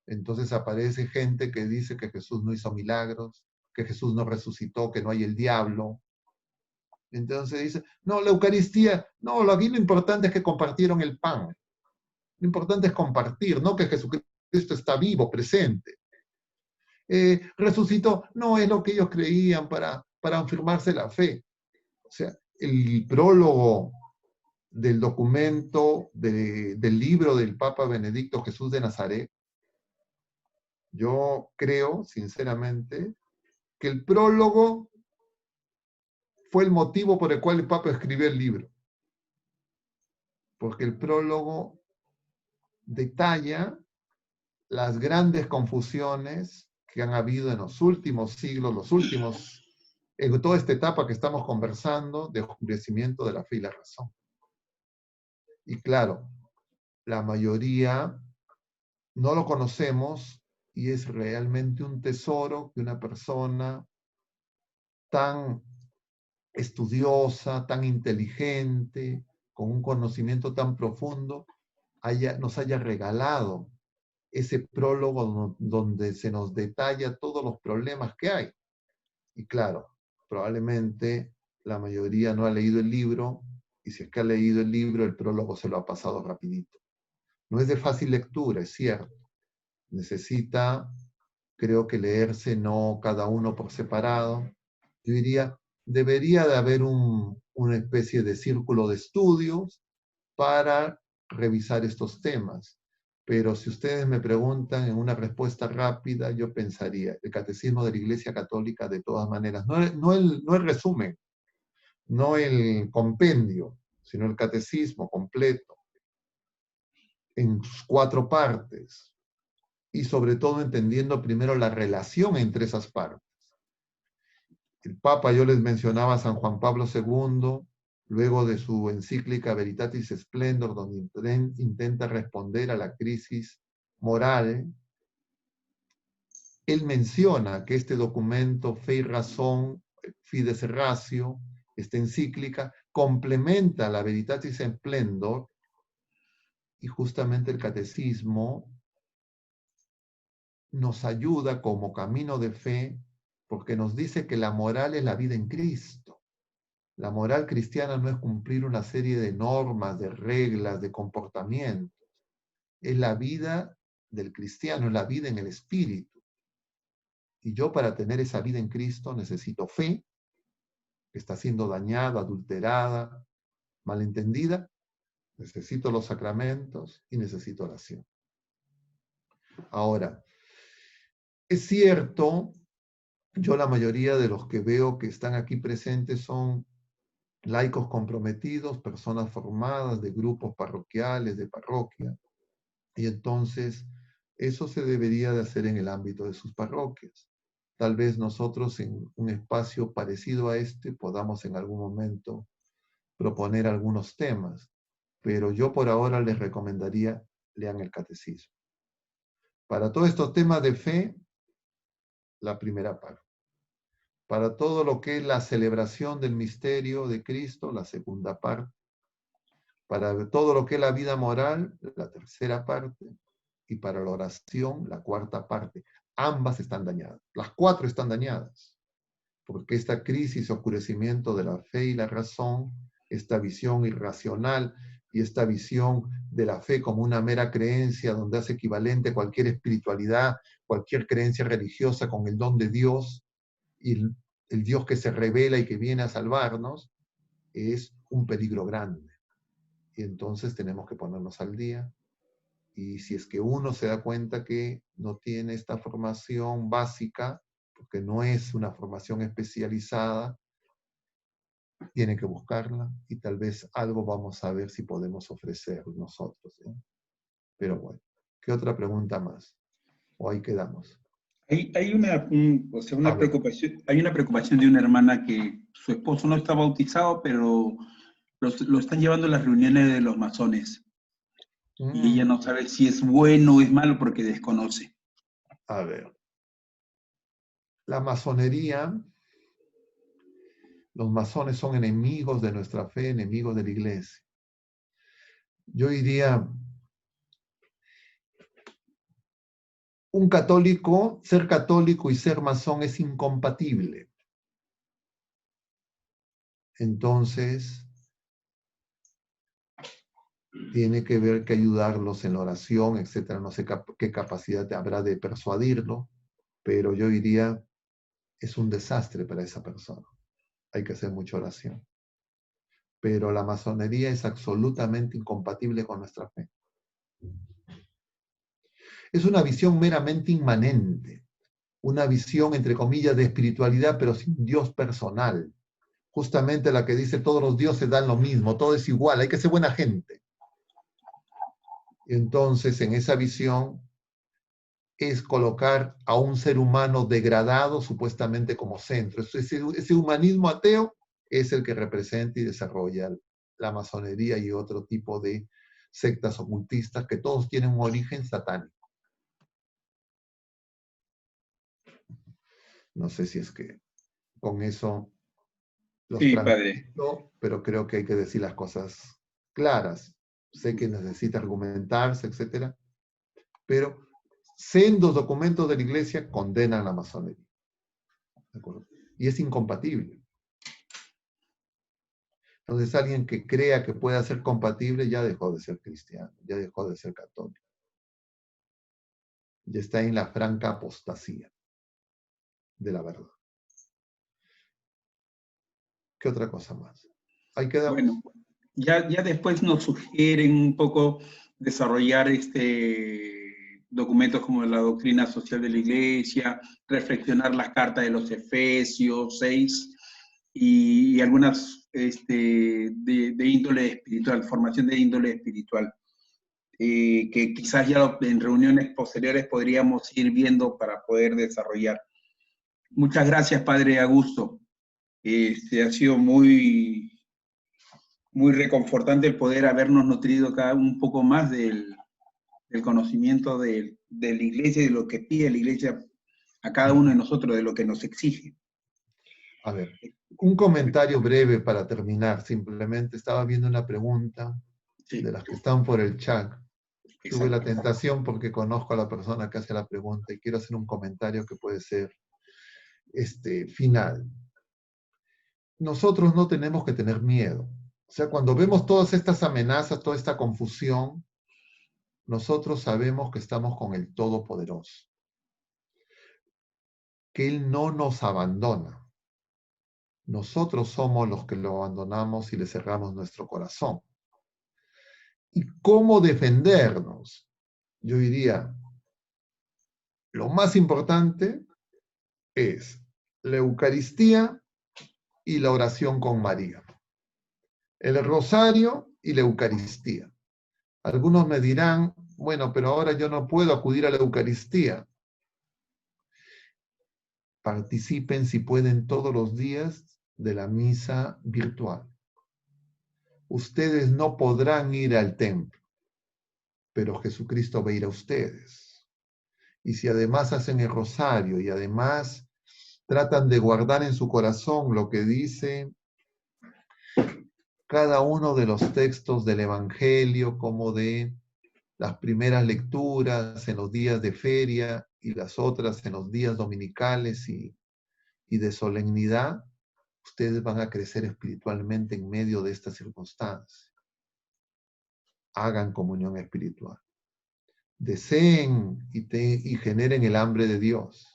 Entonces aparece gente que dice que Jesús no hizo milagros, que Jesús no resucitó, que no hay el diablo. Entonces dice, no, la Eucaristía, no, aquí lo importante es que compartieron el pan. Lo importante es compartir, no que Jesucristo está vivo, presente. Resucitó, no es lo que ellos creían para afirmarse la fe. O sea, el prólogo del documento del libro del Papa Benedicto Jesús de Nazaret Yo creo, sinceramente, que el prólogo fue el motivo por el cual el Papa escribió el libro. Porque el prólogo detalla las grandes confusiones que han habido en los últimos siglos, en toda esta etapa que estamos conversando de oscurecimiento de la fe y la razón. Y claro, la mayoría no lo conocemos y es realmente un tesoro que una persona tan estudiosa, tan inteligente, con un conocimiento tan profundo, nos haya regalado ese prólogo donde se nos detalla todos los problemas que hay. Y claro, probablemente la mayoría no ha leído el libro, y si es que ha leído el libro, el prólogo se lo ha pasado rapidito. No es de fácil lectura, es cierto. Necesita, creo que leerse no cada uno por separado. Yo diría, debería de haber una especie de círculo de estudios para revisar estos temas. Pero si ustedes me preguntan en una respuesta rápida, yo pensaría, el Catecismo de la Iglesia Católica de todas maneras, no el resumen, no el compendio, sino el Catecismo completo, en sus 4 partes, y sobre todo entendiendo primero la relación entre esas partes. El Papa, yo les mencionaba a San Juan Pablo II, luego de su encíclica Veritatis Splendor, donde intenta responder a la crisis moral, él menciona que este documento, Fe y Razón, Fides Ratio, esta encíclica, complementa la Veritatis Splendor, y justamente el catecismo nos ayuda como camino de fe porque nos dice que la moral es la vida en Cristo. La moral cristiana no es cumplir una serie de normas, de reglas, de comportamientos. Es la vida del cristiano, es la vida en el Espíritu. Y yo para tener esa vida en Cristo necesito fe, que está siendo dañada, adulterada, malentendida. Necesito los sacramentos y necesito oración. Ahora, es cierto, yo la mayoría de los que veo que están aquí presentes son laicos comprometidos, personas formadas de grupos parroquiales, de parroquia, y entonces eso se debería de hacer en el ámbito de sus parroquias. Tal vez nosotros en un espacio parecido a este podamos en algún momento proponer algunos temas, pero yo por ahora les recomendaría lean el catecismo. Para todos estos temas de fe, la primera parte. Para todo lo que es la celebración del misterio de Cristo, la segunda parte. Para todo lo que es la vida moral, la tercera parte. Y para la oración, la cuarta parte. Ambas están dañadas. Las 4 están dañadas. Porque esta crisis, oscurecimiento de la fe y la razón, esta visión irracional y esta visión de la fe como una mera creencia donde hace equivalente cualquier espiritualidad, cualquier creencia religiosa con el don de Dios y el Dios que se revela y que viene a salvarnos, es un peligro grande. Y entonces tenemos que ponernos al día. Y si es que uno se da cuenta que no tiene esta formación básica, porque no es una formación especializada, tiene que buscarla y tal vez algo vamos a ver si podemos ofrecer nosotros. Pero bueno, ¿qué otra pregunta más? ¿O ahí quedamos? Hay o sea, A una ver. preocupación, hay una preocupación de una hermana que su esposo no está bautizado, pero lo están llevando a las reuniones de los masones. Y ella no sabe si es bueno o es malo porque desconoce. A ver. La masonería, los masones son enemigos de nuestra fe, enemigos de la iglesia. Yo diría, un católico, ser católico y ser masón es incompatible. Entonces, tiene que ver que ayudarlos en la oración, etcétera. No sé qué capacidad habrá de persuadirlo, pero yo diría, es un desastre para esa persona. Hay que hacer mucha oración. Pero la masonería es absolutamente incompatible con nuestra fe. Es una visión meramente inmanente, una visión, entre comillas, de espiritualidad, pero sin Dios personal. Justamente la que dice todos los dioses dan lo mismo, todo es igual, hay que ser buena gente. Entonces, en esa visión es colocar a un ser humano degradado supuestamente como centro. Ese humanismo ateo es el que representa y desarrolla la masonería y otro tipo de sectas ocultistas que todos tienen un origen satánico. No sé si es que con eso los Sí, padre. tranquilizo, pero creo que hay que decir las cosas claras. Sé que necesita argumentarse, etcétera, pero sendos documentos de la Iglesia condenan la masonería. ¿De acuerdo? Y es incompatible. Entonces, alguien que crea que pueda ser compatible ya dejó de ser cristiano, ya dejó de ser católico. Ya está en la franca apostasía de la verdad. ¿Qué otra cosa más? Ahí quedamos. Bueno, ya después nos sugieren un poco desarrollar documentos como la doctrina social de la Iglesia, reflexionar las cartas de los Efesios 6 y algunas de índole espiritual, formación de índole espiritual, que quizás ya en reuniones posteriores podríamos ir viendo para poder desarrollar. Muchas gracias, Padre Augusto. Ha sido muy reconfortante el poder habernos nutrido cada un poco más del conocimiento de la Iglesia y de lo que pide la Iglesia a cada uno de nosotros, de lo que nos exige. A ver, un comentario breve para terminar. Simplemente estaba viendo una pregunta de las que están por el chat. Tuve la tentación porque conozco a la persona que hace la pregunta y quiero hacer un comentario que puede ser final. Nosotros no tenemos que tener miedo. O sea, cuando vemos todas estas amenazas, toda esta confusión, nosotros sabemos que estamos con el Todopoderoso, que Él no nos abandona. Nosotros somos los que lo abandonamos y le cerramos nuestro corazón. ¿Y cómo defendernos? Yo diría, lo más importante es la Eucaristía y la oración con María. El rosario y la Eucaristía. Algunos me dirán, bueno, pero ahora yo no puedo acudir a la Eucaristía. Participen si pueden todos los días de la misa virtual. Ustedes no podrán ir al templo, pero Jesucristo va a ir a ustedes. Y si además hacen el rosario y además tratan de guardar en su corazón lo que dice cada uno de los textos del Evangelio, como de las primeras lecturas en los días de feria y las otras en los días dominicales y de solemnidad, ustedes van a crecer espiritualmente en medio de estas circunstancias. Hagan comunión espiritual. Deseen y generen el hambre de Dios.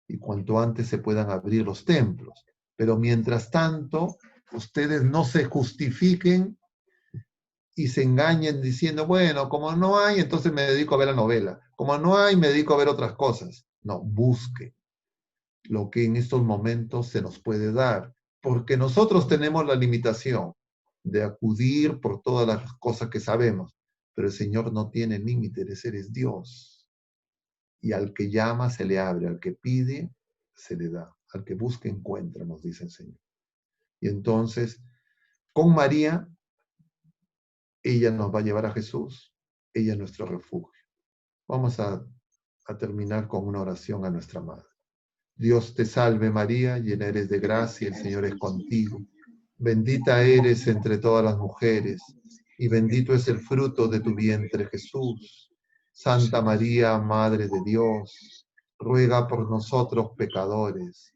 Y cuanto antes se puedan abrir los templos. Pero mientras tanto, ustedes no se justifiquen y se engañen diciendo, bueno, como no hay, entonces me dedico a ver la novela. Como no hay, me dedico a ver otras cosas. No, busquen lo que en estos momentos se nos puede dar. Porque nosotros tenemos la limitación de acudir por todas las cosas que sabemos. Pero el Señor no tiene límites, Él es Dios. Y al que llama se le abre, al que pide se le da, al que busca encuentra, nos dice el Señor. Y entonces, con María, ella nos va a llevar a Jesús, ella es nuestro refugio. Vamos a terminar con una oración a nuestra Madre. Dios te salve María, llena eres de gracia, el Señor es contigo. Bendita eres entre todas las mujeres, y bendito es el fruto de tu vientre Jesús. Santa María, Madre de Dios, ruega por nosotros pecadores,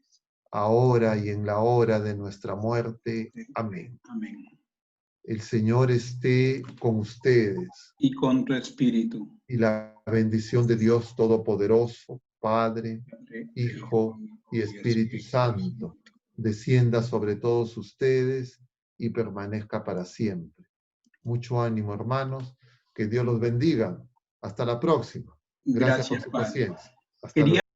ahora y en la hora de nuestra muerte. Amén. Amén. El Señor esté con ustedes. Y con tu espíritu. Y la bendición de Dios Todopoderoso, Padre, Hijo y Espíritu Santo, descienda sobre todos ustedes y permanezca para siempre. Mucho ánimo, hermanos. Que Dios los bendiga. Hasta la próxima. Gracias por Gracias, su Padre. paciencia. Hasta Quería luego.